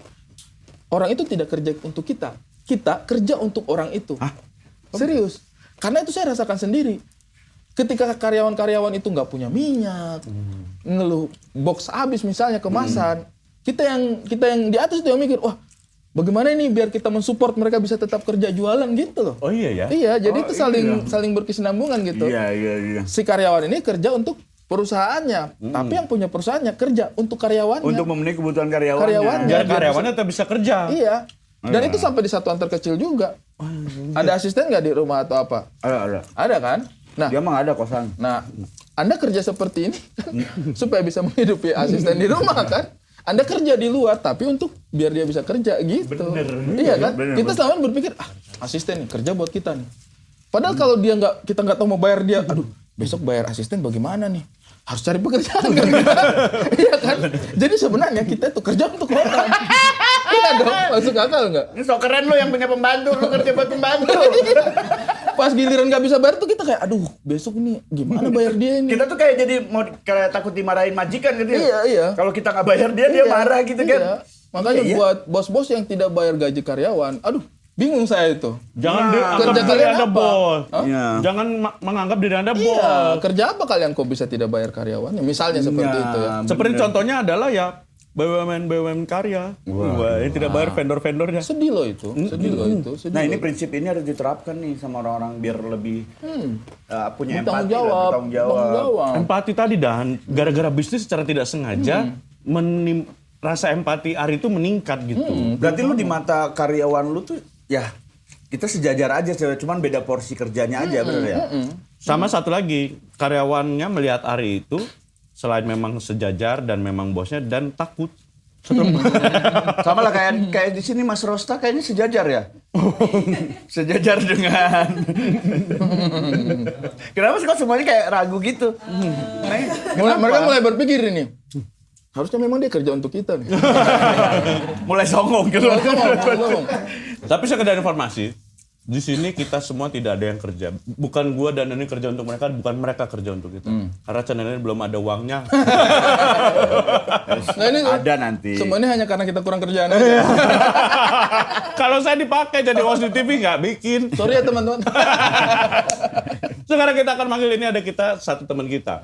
orang itu tidak kerja untuk kita. Kita kerja untuk orang itu. Serius. Karena itu saya rasakan sendiri. Ketika karyawan-karyawan itu nggak punya minyak, ngeluh box habis misalnya kemasan, kita yang di atas itu yang mikir, wah bagaimana ini biar kita mensupport mereka bisa tetap kerja jualan gitu loh. Oh iya ya? Iya, jadi itu saling berkesinambungan gitu. Iya. Si karyawan ini kerja untuk perusahaannya, tapi yang punya perusahaannya kerja untuk karyawannya. Untuk memenuhi kebutuhan karyawannya. Karyawannya. Biar karyawannya tetap bisa kerja. Iya. Dan itu sampai di satuan terkecil juga. Ada asisten nggak di rumah atau apa? Ada. Ada kan? Nah, Dia emang ada kosan. Nah, Anda kerja seperti ini kan, supaya bisa menghidupi asisten di rumah kan? Anda kerja di luar tapi untuk biar dia bisa kerja gitu. Iya kan? Kita selama ini berpikir, asisten nih kerja buat kita nih. Padahal kalau kita nggak tahu mau bayar dia, aduh, besok bayar asisten bagaimana nih? Harus cari pekerjaan kan? Iya kan? Jadi sebenarnya kita tuh kerja untuk orang. Iya dong, masuk akal nggak? Ini so keren lo yang punya pembantu, lo kerja buat pembantu. Pas giliran nggak bisa bayar tuh kita kayak, aduh, besok ini gimana bayar dia ini? Kita tuh kayak jadi mau kayak takut dimarahin majikan gitu ya. Iya. Kalau kita nggak bayar dia marah gitu kan. Iya. Makanya Iya. buat bos-bos yang tidak bayar gaji karyawan, aduh, bingung saya itu. Jangan Nah, dianggap kerja diri kalian Anda apa? bos. Iya. Jangan menganggap diri Anda Iya, bos. kerja apa kalian kok bisa tidak bayar karyawannya? Misalnya seperti itu ya. Seperti contohnya adalah ya BUMN karya. Wah, ini tidak bayar vendor-vendornya. Sedih loh itu, sedih loh itu. Sedih Nah loh ini prinsip ini harus diterapkan nih sama orang-orang biar lebih punya Bertanggung empati jawab, dan bertanggung jawab. Empati tadi dan gara-gara bisnis secara tidak sengaja rasa empati Ari itu meningkat gitu. Berarti lu di mata karyawan lu tuh ya kita sejajar aja, cuman beda porsi kerjanya aja, bener ya? Sama satu lagi, karyawannya melihat Ari itu selain memang sejajar dan memang bosnya dan takut. Sama lah kayak di sini Mas Rosta kayaknya sejajar ya. Sejajar dengan. Kenapa sih kok semuanya kayak ragu gitu? Mereka mulai berpikir ini. Harusnya memang dia kerja untuk kita nih. Mulai songong gitu. Ngomong. Tapi sekedar informasi, di sini kita semua tidak ada yang kerja. Bukan gua dan ini kerja untuk mereka, bukan mereka kerja untuk kita. Karena channel ini belum ada uangnya. Nah ini Ada nanti. semuanya hanya karena kita kurang kerjaan aja. Kalau saya dipakai jadi host di TV nggak bikin. Sorry ya teman-teman. Sekarang kita akan manggil ini ada kita satu teman kita.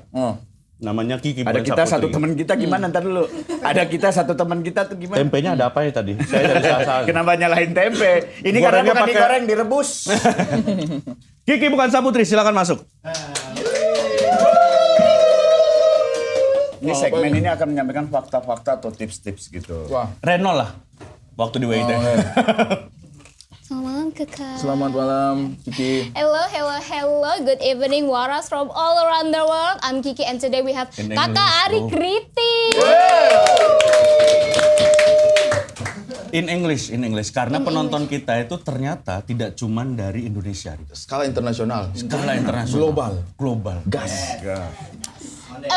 Namanya Kiki. Ada bukan kita Saputri. satu teman kita gimana ntar dulu? Ada kita satu teman kita tuh gimana? Tempenya ada apa ya tadi? Saya dari salah. Kenapa nyalahin tempe? Ini karena Gorengnya bukan pakai- digoreng, direbus. Kiki bukan Saputri, silakan masuk. Ini segmen ini akan menyampaikan fakta-fakta atau tips-tips gitu. Wah. Renol lah. Waktu di WIT. Selamat malam kakak. Selamat malam Kiki. Hello. Good evening, Waras from all around the world. I'm Kiki and today we have In Kakak English, Ari bro. Kriting. In English. Karena penonton kita itu ternyata tidak cuman dari Indonesia. Skala internasional. Skala internasional. Global. Gas.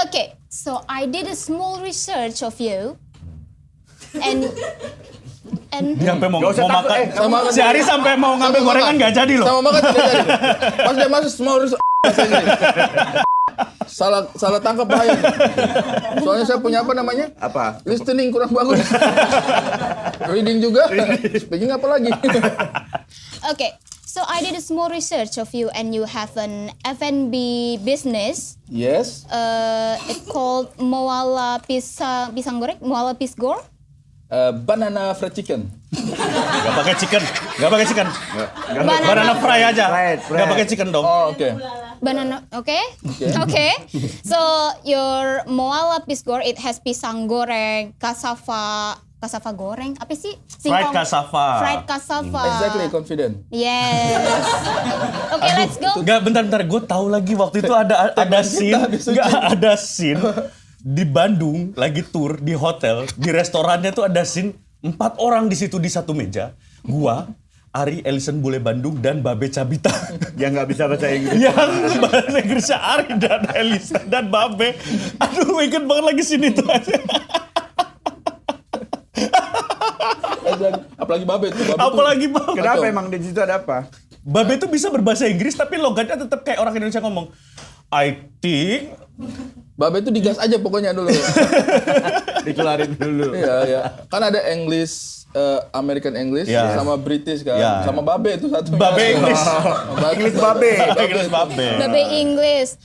Okay, so I did a small research of you. And Dia sampai mau Gak usah takut, makan. sama Si Ari sampai mau ngambil Sama gorengan makan. nggak jadi loh. Sama makan tidak jadi. Pas dia masuk semua harus bahasa Inggris. Salah tangkap bahaya. Soalnya saya punya apa namanya? Apa? Listening kurang bagus. Reading juga. Speaking apa lagi? okay, So I did a small research of you, and you have an F&B business. Yes. It called Moala Pisang Goreng, Moala Pisgor. Banana fried chicken. Gak pakai chicken. Banana fry aja. Fried. Gak pakai chicken dong. Oh, oke. Banana, okay? Okay. So your Moala Pisgor, it has pisang goreng, cassava goreng, apa sih? Fried cassava. Fried cassava. Exactly, confident. Yes. Okay, let's go. Gak, bentar. Gue tahu lagi waktu itu ada scene di Bandung lagi tour di hotel, di restorannya tuh ada scene 4 orang di situ di satu meja. Gua, Ari, Ellison Bule Bandung, dan Babe Cabita. Yang nggak bisa bahasa Inggris. Yang bahasa Inggrisnya Ari dan Ellison dan Babe. Aduh, inget banget lagi scene itu. Apalagi Babe tuh. Apalagi Babe. Kenapa emang di situ ada apa? Babe tuh bisa berbahasa Inggris tapi logatnya tetap kayak orang Indonesia ngomong. I think Babe tuh digas aja pokoknya dulu. Dikelarin dulu. Iya. Kan ada English, American English, Iya. sama British kan. Iya. Sama Babe itu satu. Babe English. English Babe. Inggris Babe. Babe English.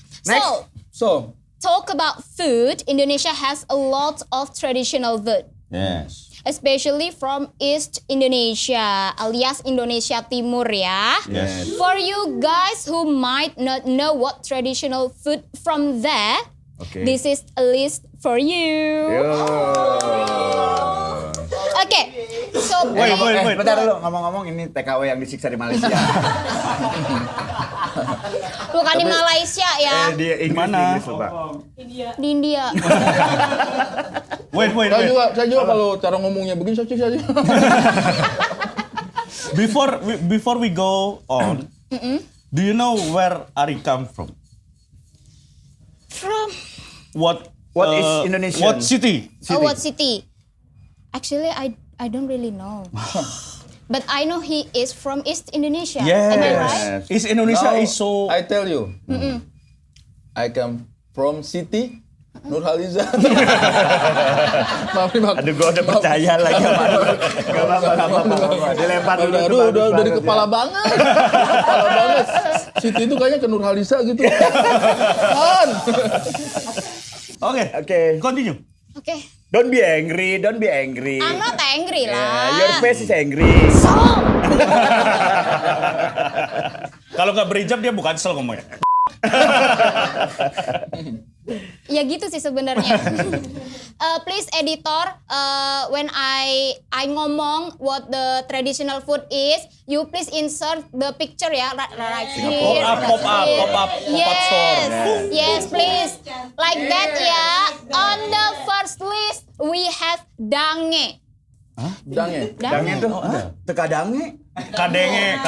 So, Talk about food. Indonesia has a lot of traditional food, Yes. especially from East Indonesia, alias Indonesia Timur ya. Yes. For you guys who might not know what traditional food from there, Okay. this is a list for you. Yo. Okay, so Wait. Bentar dulu, ngomong-ngomong ini TKW yang disiksa di Malaysia. bukan di Malaysia ya, Di Inggris, Mana? Inggris, Pak. di India. Wait. saya juga kalau cara ngomongnya begini saya aja. Before we go on, do you know where Ari come from? From What Is Indonesian? What city? what city? Actually, I don't really know. But I know he is from East Indonesia. Am I right? Is Indonesia Now, is so I tell you. I come from city Nurhaliza. Maaf. Aduh, gue udah percaya lagi sama lu. Gak apa-apa. Dilempar dulu. Udah, tuh, bagus dari banget kepala ya. banget. Kepala banget. Siti itu kayaknya ke Nurhaliza gitu. Kan? Oke. Continue. Okay. Don't be angry. I'm not angry lah. Your face is angry. So, Kalau nggak berhijab dia bukan sel ngomongnya. ya gitu sih sebenarnya. Please editor, when I ngomong what the traditional food is, you please insert the picture ya, right here. Pop up store. Yes, please. Like that ya. On the first list we have dange. Dange. Dange tuh. Teka dange. Kadenge.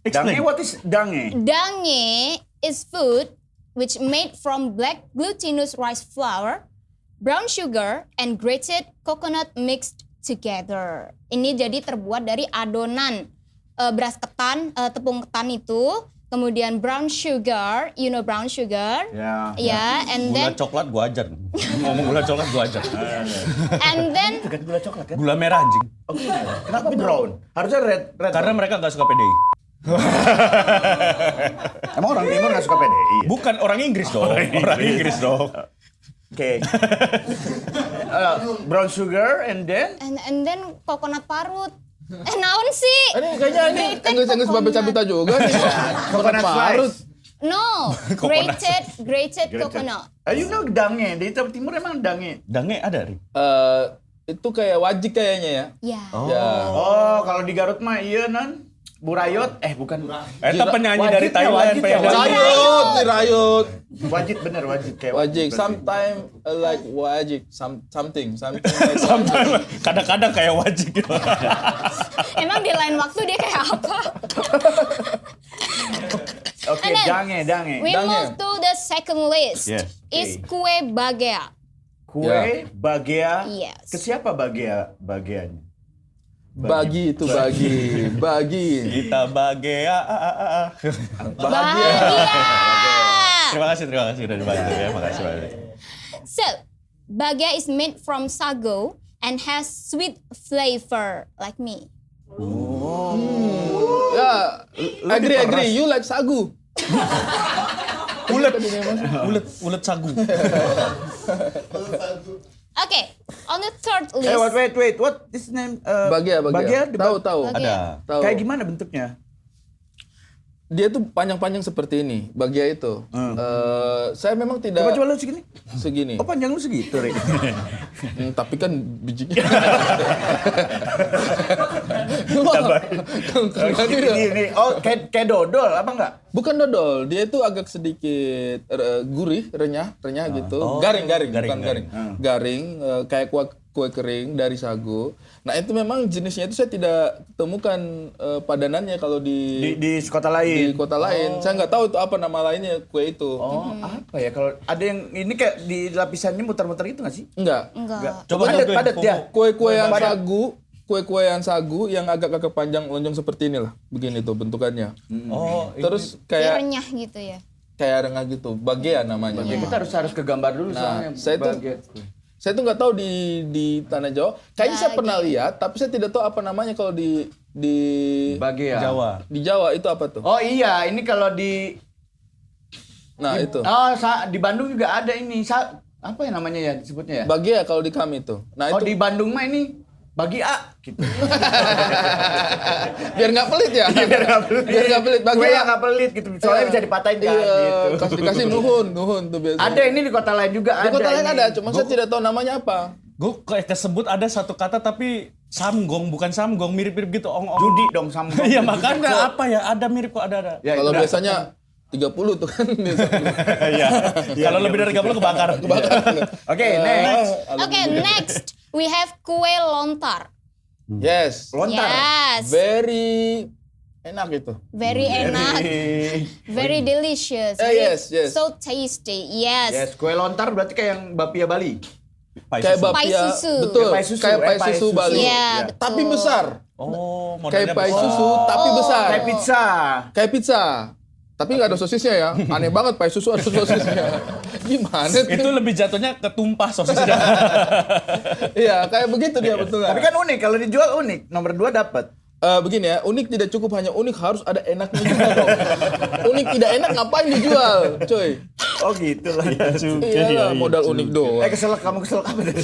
Dange, what is dange? Dange is food which made from black glutinous rice flour, brown sugar, and grated coconut mixed together. Ini jadi terbuat dari adonan beras ketan, tepung ketan itu, kemudian brown sugar, you know brown sugar, Ya. and Gula then coklat gua ajar. Ngomong gula coklat gua ajar. and then Kan gula coklat kan? Gula merah anjing. Kenapa brown? Harusnya red. Karena mereka nggak suka PDI. Emang orang timur nggak suka PDI? Bukan orang Inggris dong. Orang Inggris dong. Oke. Brown sugar and then? and then coconut parut. Naon sih? Ini kayaknya ini English Babe Cabita juga nih. Coconut parut. slice. No, grated coconut. You know dange, di timur emang dange. Dange ada, Ri. Itu kayak wajik kayaknya ya. Ya. Ya. Oh, kalau di Garut mah iya non. Burayot, bukan. Eta penyanyi Wajib dari ya, Thailand. wajib ya, penyanyi. Rayot. Wajib bener wajib kayak Wajik. berarti. Sometimes like wajik. Something. Kadang-kadang kayak wajib gitu. Emang di lain waktu dia kayak apa? Oke, And then, dange. We Dange. move to the second list. Yes. Is kue bagea. Kue, bagea. Yes. Ke siapa bageanya? Bagi itu bagi. Kita bahagia. Bahagia. Terima kasih udah dibantu ya. Makasih banyak. So, bagea is made from sago and has sweet flavor like me. Oh, Ya, agree. You like sagu. Ulet sagu. Okay, on the third list. Wait. What is name? Bagia. Tahu. Bagia. Tahu. Kayak gimana bentuknya? Dia tuh panjang-panjang seperti ini, bagia itu. Saya memang tidak Coba lu segini. segini. Oh, panjang lu segitu, Rick. Tapi kan bijinya. Ini. Oh, kayak dodol apa enggak? Bukan dodol, dia itu agak sedikit gurih, renyah gitu. Garing, bukan garing. Garing, kayak kue kering dari sagu. Nah itu memang jenisnya itu saya tidak temukan padanannya kalau di kota lain. kota lain. Saya nggak tahu itu apa nama lainnya kue itu. Oh, apa ya kalau ada yang ini kayak di lapisannya muter-muter gitu nggak sih? Enggak. Coba Padat ya. Kue-kue yang sagu yang agak panjang lonjong seperti inilah. Begini tuh bentukannya. Oh, Terus Dia kayak renyah gitu ya. renyah gitu. Bagia namanya. Kita harus ke gambar dulu Nah, soalnya. saya tuh nggak tahu di Tanah Jawa. Kayaknya saya pernah lihat, tapi saya tidak tahu apa namanya kalau di Bagia. Jawa. di Jawa itu apa tuh? Oh iya, ini kalau di Nah itu. di Bandung juga ada ini. Apa ya namanya ya disebutnya ya? Bagia kalau di kami tuh. Nah Oh, itu di Bandung mah ini bagi A gitu. biar nggak pelit ya. Biar nggak pelit. Gue Bagia. yang nggak pelit gitu. Soalnya bisa dipatahin kan Iya, gitu. dikasih nuhun tuh biasa. Ada ini di kota lain juga Di kota lain ini. ada, cuma saya tidak tahu namanya apa. Gue kayak kesebut ada satu kata tapi samgong bukan samgong mirip-mirip gitu ong-ong. Judi dong sama. Iya makanya apa ya ada mirip kok ada. Ya, Kalau udah. biasanya 30 tuh kan. Iya. Kalau lebih dari 30 kebakar. Oke, next. Okay, next we have kue lontar. Yes. Lontar. Yes, Very enak itu. very enak, very delicious, Yes. so tasty. Yes. Yes, kue lontar berarti kayak yang bapia Bali. Kayak Susu. Pai bapia. susu. Betul. Kayak pai susu, Kayak pai pai susu susu. Bali. Iya, betul. Tapi besar. Oh, Kayak modelnya pai besar. susu tapi besar. Kayak pizza. Kayak pizza. Tapi nggak ada sosisnya ya. Aneh banget pai susu ada sosisnya. Gimana tuh? Itu lebih jatuhnya ketumpah sosisnya. Iya, kayak begitu dia betul. Tapi kan unik, kalau dijual unik. Nomor 2 dapat. Begini ya, unik tidak cukup hanya unik, harus ada enaknya juga dong. Unik tidak enak ngapain dijual, coy? Oh gitu lah. Iya, modal unik doang. Keselak, kamu keselak apa tadi?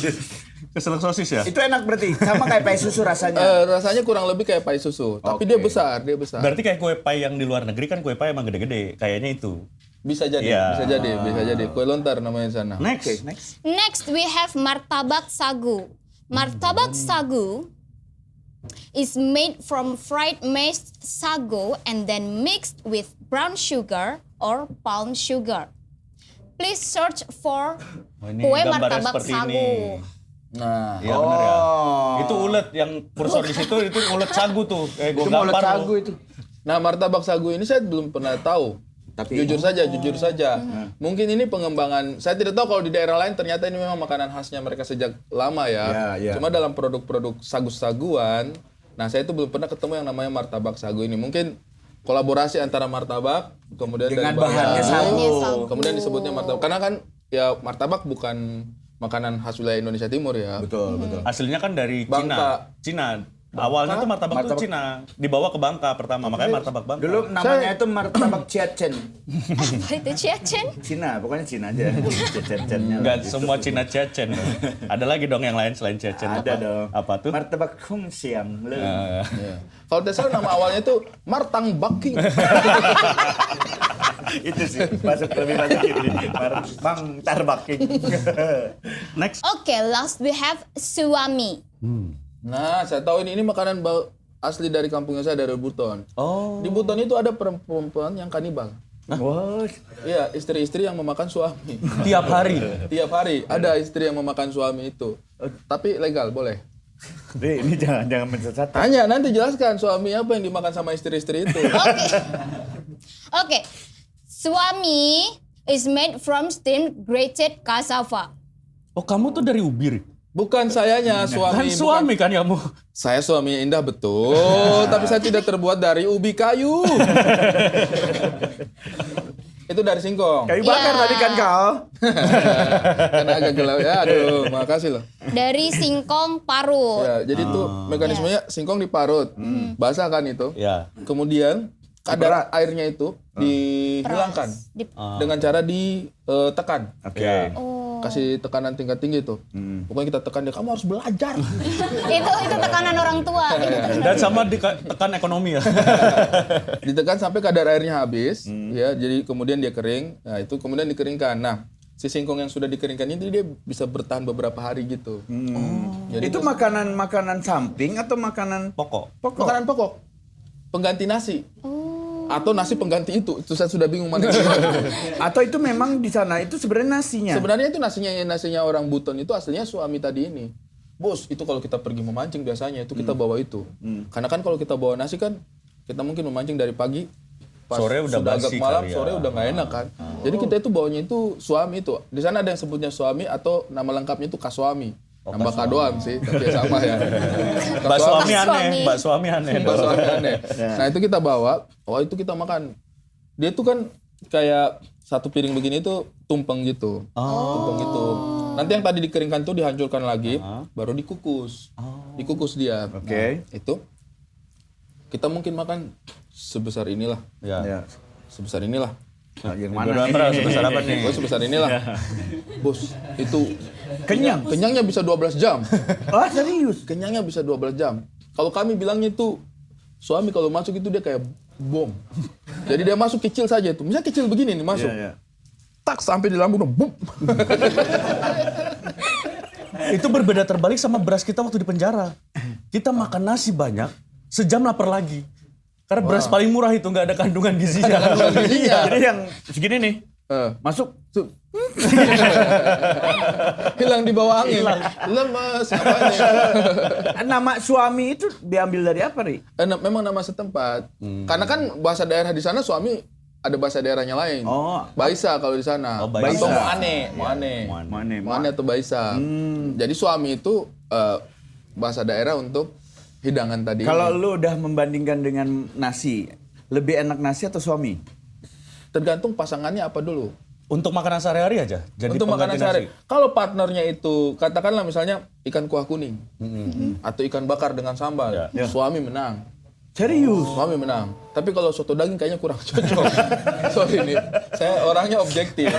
Keselak sosis ya? Itu enak berarti. Sama kayak pai susu rasanya. Rasanya kurang lebih kayak pai susu, tapi dia besar. Berarti kayak kue pai yang di luar negeri kan kue pai emang gede-gede. Kayaknya itu. Bisa jadi, Iya. bisa jadi. Kue lontar namanya di sana. Next. Next we have martabak sagu. Martabak sagu is made from fried maize sago and then mixed with brown sugar or palm sugar. Please search for Oh, ini kue gambarnya martabak seperti sagu. ini. Nah, Iya benar ya. Itu ulet yang kursor di situ itu ulet sagu tuh. Kayak gue Itu mulut gambar. sagu itu. nah martabak sagu ini saya belum pernah tahu. Tapi Jujur saja. Mungkin ini pengembangan. Saya tidak tahu kalau di daerah lain ternyata ini memang makanan khasnya mereka sejak lama ya. Ya. Cuma dalam produk-produk sagu-saguan, nah saya itu belum pernah ketemu yang namanya martabak sagu ini. Mungkin kolaborasi antara martabak kemudian dengan dari bahannya bawah. sagu. Kemudian disebutnya martabak. Karena kan ya martabak bukan makanan khas wilayah Indonesia Timur ya. Betul. Aslinya kan dari Bangka. Cina. Awalnya tuh martabak tuh Cina. Dibawa ke Bangka pertama. Makanya martabak Bangka. Dulu namanya itu martabak ciacen. Apa itu ciacen? Cina, pokoknya Cina aja. Ciacen-ciacennya. Enggak semua Cina Cecen. Ada lagi dong yang lain selain Cecen. Ada dong. Apa tuh? Martabak Hung Siam. Iya. Kalau tidak salah nama awalnya itu Martang Baking. Itu sih, masuk lebih banyak ini. Bang Tarbaking. Next. Okay, last we have suami. Nah, saya tahu ini makanan asli dari kampungnya saya dari Buton. Oh. Di Buton itu ada perempuan yang kanibal. Wah, Iya, istri-istri yang memakan suami. Tiap hari. Tiap hari ada istri yang memakan suami itu. Tapi legal, boleh. ini jangan mensesatkan. Tanya, nanti jelaskan suami apa yang dimakan sama istri-istri itu. Okay. Suami is made from steamed grated cassava. Oh kamu tuh dari Ubir? Bukan sayanya, suami. Kan suami kan kamu. Saya suaminya Indah betul, tapi saya tidak terbuat dari ubi kayu. Itu dari singkong. Kayu bakar Ya. tadi kan kau. Karena agak gelap ya. Aduh, makasih loh. Dari singkong parut. Ya, jadi itu mekanismenya singkong diparut. Basah kan itu. Ya. Kemudian kadar airnya itu dihilangkan Di- dengan cara ditekan. Oke. Kasih tekanan tingkat tinggi tuh. Pokoknya kita tekan dia, kamu harus belajar. itu tekanan orang tua. Dan sama ditekan ekonomi ya. Ditekan sampai kadar airnya habis, ya. Jadi kemudian dia kering. Nah, itu kemudian dikeringkan. Nah, si singkong yang sudah dikeringkan ini dia bisa bertahan beberapa hari gitu. Jadi Itu makanan samping atau makanan Pokok. pokok? makanan pokok. Pengganti nasi. Atau nasi pengganti itu. Itu saya sudah bingung mana yang Atau itu memang di sana itu sebenarnya nasinya? Sebenarnya itu nasinya orang Buton itu aslinya suami tadi ini. Bos, itu kalau kita pergi memancing biasanya itu kita bawa itu. Karena kan kalau kita bawa nasi kan kita mungkin memancing dari pagi, pas Sore udah sudah agak basi malam, kali ya. sore udah nggak enak kan. Jadi kita itu bawanya itu suami itu. Di sana ada yang sebutnya suami atau nama lengkapnya itu kaswami. Nambah kadoam sih, tapi ya sama ya. Mbak suami Suami. aneh, Mbak suami aneh. Bakso aneh. Nah itu kita bawa, itu kita makan. Dia tuh kan kayak satu piring begini tuh tumpeng gitu. Tumpeng gitu. Nanti yang tadi dikeringkan tuh dihancurkan lagi, baru dikukus. Dikukus dia. Oke. Nah, itu kita mungkin makan sebesar inilah. Ya. Ya. Sebesar inilah. Nah, yang Bodo mana amat, nih? sebesar apa nih? Oh, sebesar inilah. Bos, itu Kenyang. kenyangnya bisa 12 jam. Oh, serius? Kenyangnya bisa 12 jam. Kalau kami bilangnya itu suami kalau masuk itu dia kayak bom. Jadi dia masuk kecil saja itu. Misalnya kecil begini nih masuk. Iya, iya. Tak sampai di lambung bum. Itu berbeda terbalik sama beras kita waktu di penjara. Kita makan nasi banyak, sejam lapar lagi. Karena beras paling murah itu nggak ada kandungan gizinya. Gizinya. Jadi yang segini nih, Eh, masuk. hilang di bawah angin. Lemes apanya. Nama suami itu diambil dari apa, Ri? Memang nama setempat. Karena kan bahasa daerah di sana suami ada bahasa daerahnya lain. Oh. Baisa kalau di sana. Oh, Baisa. Atau Moane. Moane atau Baisa. Jadi suami itu bahasa daerah untuk hidangan tadi. Kalau lu udah membandingkan dengan nasi, lebih enak nasi atau suami? Tergantung pasangannya apa dulu. Untuk makanan sehari-hari aja. Jadi Untuk makanan pengganti sehari. nasi. Kalau partnernya itu katakanlah misalnya ikan kuah kuning atau ikan bakar dengan sambal, suami menang. Serius? Suami menang. Tapi kalau soto daging kayaknya kurang cocok. Sorry nih, saya orangnya objektif.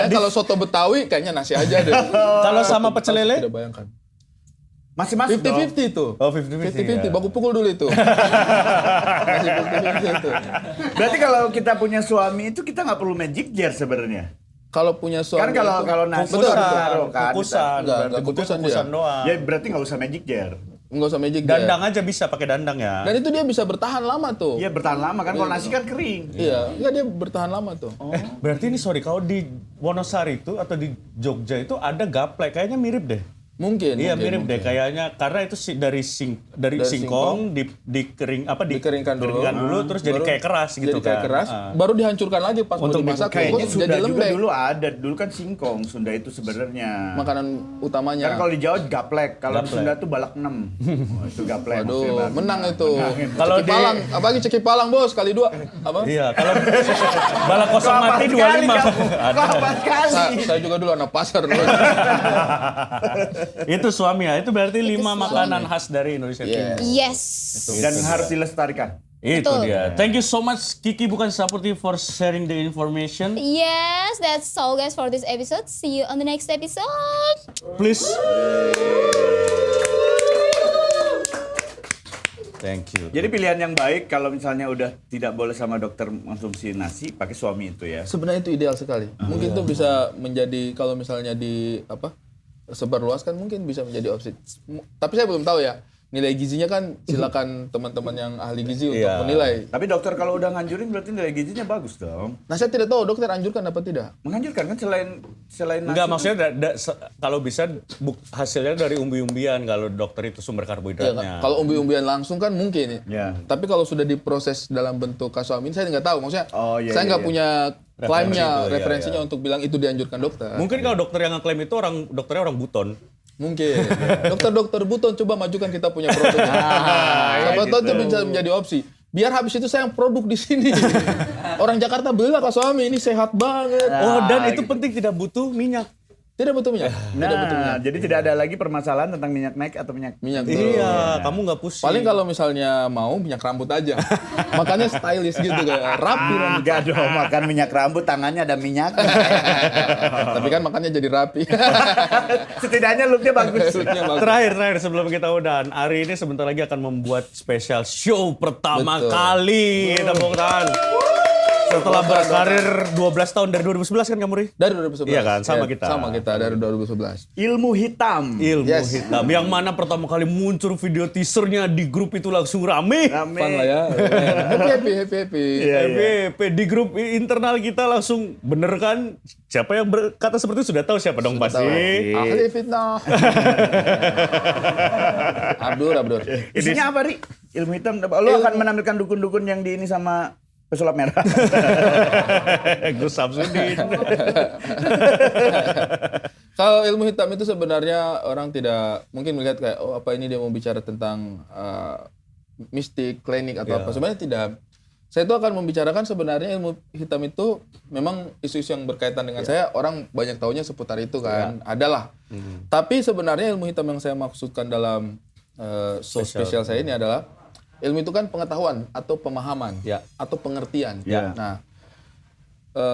Kalau soto Betawi kayaknya nasi aja deh. Kalau sama pecel lele? Tidak bayangkan. Masih masuk dong? 50-50 tuh. Oh, 50-50, 50-50. ya. Baku pukul dulu itu. Masih 50-50 itu. Berarti kalau kita punya suami itu kita nggak perlu magic jar sebenarnya. Kalau punya suami Kan kalau nasi Betul, itu betul. taruh kan. Kukusan. Enggak Berarti kukusan kukusan dia. doang. Ya berarti nggak usah magic jar. Enggak usah magic jar. Dandang aja bisa pakai dandang ya. Dan itu dia bisa bertahan lama tuh. Iya bertahan lama kan, kalau nasi kan kering. Iya, enggak dia bertahan lama tuh. Berarti ini sorry, kalau di Wonosari itu atau di Jogja itu ada gaplek, kayaknya mirip deh. Mungkin. Iya mungkin, mirip deh mungkin. kayaknya karena itu dari singkong dikeringkan dulu terus jadi baru kayak keras gitu jadi kayak kan. keras, baru dihancurkan lagi pas mau Untuk dimasak Kayaknya terus Sunda jadi juga lembek. dulu ada. Dulu kan singkong, Sunda itu sebenarnya. Makanan utamanya. Kan kalau di Jawa gaplek, kalau di Sunda tuh balak 6. Oh, itu gaplek. Aduh, maksudnya. menang itu. Kalau Ceki di- Palang, apalagi Ceki Palang bos kali 2. Apa? Iya, kalau bala kosong Kelapa mati sekali 25. kamu. Kelapa sekali. Saya juga dulu anak pasar dulu. Itu suami ya, itu berarti 5 makanan khas dari Indonesia Timur. Yes. Dan harus dilestarikan. Itu Betul. dia. Thank you so much Kiki bukan Saputi for sharing the information. Yes, that's all guys for this episode. See you on the next episode. Please. Thank you. Jadi pilihan yang baik kalau misalnya udah tidak boleh sama dokter konsumsi nasi, pakai suami itu ya. Sebenarnya itu ideal sekali. Mungkin itu bisa menjadi kalau misalnya di sebarluaskan mungkin bisa menjadi opsi. Tapi saya belum tahu ya. Nilai gizinya kan silakan teman-teman yang ahli gizi untuk Iya. menilai. Tapi dokter kalau udah nganjurin berarti nilai gizinya bagus dong. Nah, saya tidak tahu dokter anjurkan apa tidak. Menganjurkan kan selain nasi. Enggak, maksudnya kalau bisa hasilnya dari umbi-umbian kalau dokter itu sumber Ya, karbohidratnya. kalau umbi-umbian langsung kan mungkin. Ya. Tapi kalau sudah diproses dalam bentuk kaswamin saya nggak tahu. Maksudnya Oh, iya, saya iya, nggak iya. punya klaimnya, Referensi itu, iya, referensinya untuk bilang itu dianjurkan dokter. Mungkin kalau dokter yang ngeklaim itu dokternya orang buton. Mungkin. Dokter-dokter Buton coba majukan kita punya produk. Siapa tahu itu bisa menjadi opsi. biar habis itu saya yang produk di sini. Orang Jakarta belilah Kak Suami, ini sehat banget. Oh, dan itu penting tidak butuh minyak. Tidak butuh minyak. Tidak butuh minyak. Nah, jadi tidak ada lagi permasalahan tentang minyak naik atau minyak. Turun. Iya, kamu nggak pusing. Paling kalau misalnya mau minyak rambut aja. Makanya stylish gitu kayak rapi rambut. Enggak dong, makan minyak rambut tangannya ada minyak. Tapi kan makannya jadi rapi. Setidaknya looknya bagus. Maksudnya bagus. Terakhir sebelum kita udahan, Ari ini sebentar lagi akan membuat spesial show pertama Betul. kali. Tepuk tangan. Setelah berkarir 12 tahun dari 2011 kan kamu, Ri? Dari 2011. Iya kan, sama Ya, kita. Sama kita dari 2011. Ilmu hitam. Ilmu Yes. hitam. Yang mana pertama kali muncul video teasernya di grup itu langsung rame. Rame. Fun lah ya. Happy. FVP di grup internal kita langsung bener kan? Siapa yang berkata seperti itu sudah tahu siapa dong pasti. Ahli fitnah. Abdur. Isinya apa, Ri? Ilmu hitam. Lu akan menampilkan dukun-dukun yang di ini sama pesulap merah. Gus Samsudin. Kalau ilmu hitam itu sebenarnya orang tidak mungkin melihat kayak oh apa ini dia mau bicara tentang mistik, klinik atau apa. Sebenarnya tidak. Saya itu akan membicarakan sebenarnya ilmu hitam itu memang isu-isu yang berkaitan dengan saya, orang banyak taunya seputar itu kan. Adalah. Tapi sebenarnya ilmu hitam yang saya maksudkan dalam show spesial saya ini adalah ilmu itu kan pengetahuan atau pemahaman atau pengertian. Ya. Nah,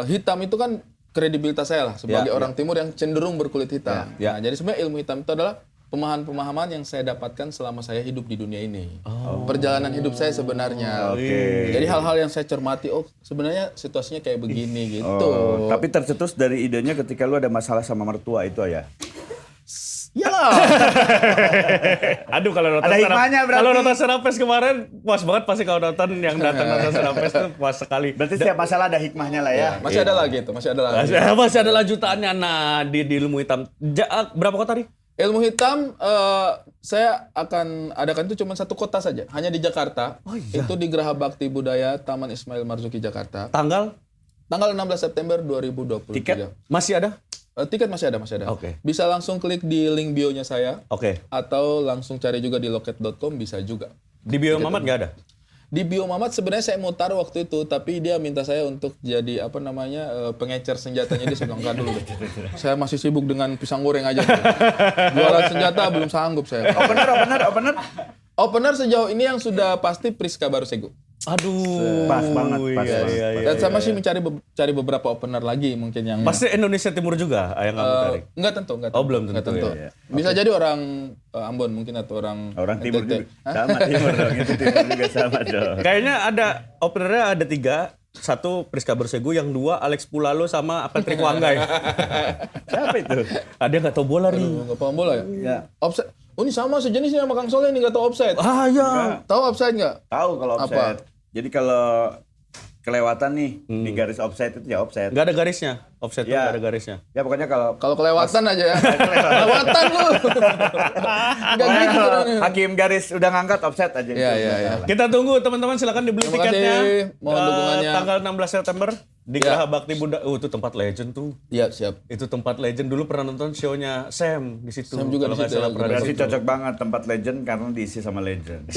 hitam itu kan kredibilitas saya lah sebagai orang timur yang cenderung berkulit hitam. Nah, jadi sebenarnya ilmu hitam itu adalah pemahaman-pemahaman yang saya dapatkan selama saya hidup di dunia ini. Perjalanan hidup saya sebenarnya. Jadi hal-hal yang saya cermati, oh sebenarnya situasinya kayak begini gitu. Tapi tercetus dari idenya ketika lu ada masalah sama mertua itu ya. Ya. Aduh kalau nonton Ada hikmahnya berarti. Kalau nonton Serapes kemarin puas banget pasti kalau nonton yang datang nonton Serapes tuh puas sekali. Berarti setiap masalah ada hikmahnya lah ya. Masih ada lagi itu, masih ada lagi. Masih ada lanjutannya nah di ilmu hitam. Berapa kota nih? Ilmu hitam saya akan adakan itu cuma satu kota saja, hanya di Jakarta. Itu di Geraha Bakti Budaya Taman Ismail Marzuki Jakarta. Tanggal 16 September 2023. tiket masih ada? Tiket masih ada. Oke. Bisa langsung klik di link bio-nya saya. Oke. Atau langsung cari juga di loket.com bisa juga. Di bio Mamat nggak ada? Di bio Mamat sebenarnya saya mau taruh waktu itu, tapi dia minta saya untuk jadi pengecer senjatanya, dia sudah enggak dulu. Saya masih sibuk dengan pisang goreng aja. Jualan senjata belum sanggup saya. Opener. Opener sejauh ini yang sudah pasti Priska Barusegu. Aduh. Pas banget. Dan saya masih mencari beberapa opener lagi mungkin yang Pasti Indonesia Timur juga yang kamu cari? enggak tentu. Oh, belum Enggak tentu, tentu. ya. Bisa jadi orang Ambon mungkin atau orang Timur NTT. juga. Sama timur dong. Itu timur juga sama dong. Kayaknya ada openernya ada 3. 1 Priska Bersegu, yang 2 Alex Pulalo sama Patrick Wanggai. Siapa itu? Dia nggak tahu bola nih. Enggak paham bola ya? Ya. Offside. Oh ini sama sejenisnya sama Kang Soleh ini enggak tahu offside. Ya. Tahu offside enggak? Tahu kalau offside. Jadi kalau kelewatan nih di garis offside itu ya offside. Nggak ada garisnya. Offset tuh Ya. nggak ada garisnya. Ya pokoknya kalau Kalau kelewatan aja ya. Kelewatan lu. Enggak pokoknya gitu. kalau hakim garis udah ngangkat offside aja. Iya, itu. iya, iya. Kita tunggu teman-teman, silakan dibeli Terima kasih. tiketnya. Mohon dukungannya. Tanggal 16 September di Geraha Bakti Budaya. Itu tempat legend tuh. Iya, siap. Itu tempat legend, dulu pernah nonton show-nya Sam di situ. Sam juga Kalau di nggak situ salah ya, pernah di Berarti situ. cocok banget tempat legend karena diisi sama legend.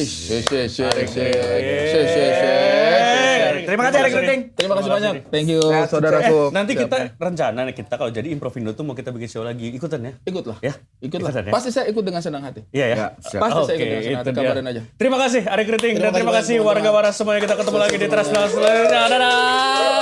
Terima kasih Erik Kriting. Terima kasih banyak. Thank you saudaraku. Nanti kita rencana nih, kita kalau jadi Improvindo tuh mau kita bikin show lagi. Ikutan ya? Ikutlah. Ya? Ikutlah. Ikutan ya? Pasti saya ikut dengan senang hati. Iya ya? Ya, siap. Pasti saya ikut Oke, dengan senang hati. itu dia. Kabarin aja. Terima kasih Ari Kriting dan terima Terima kasih kasih warga waras semuanya. Kita ketemu lagi di Trans selanjutnya. Dadah!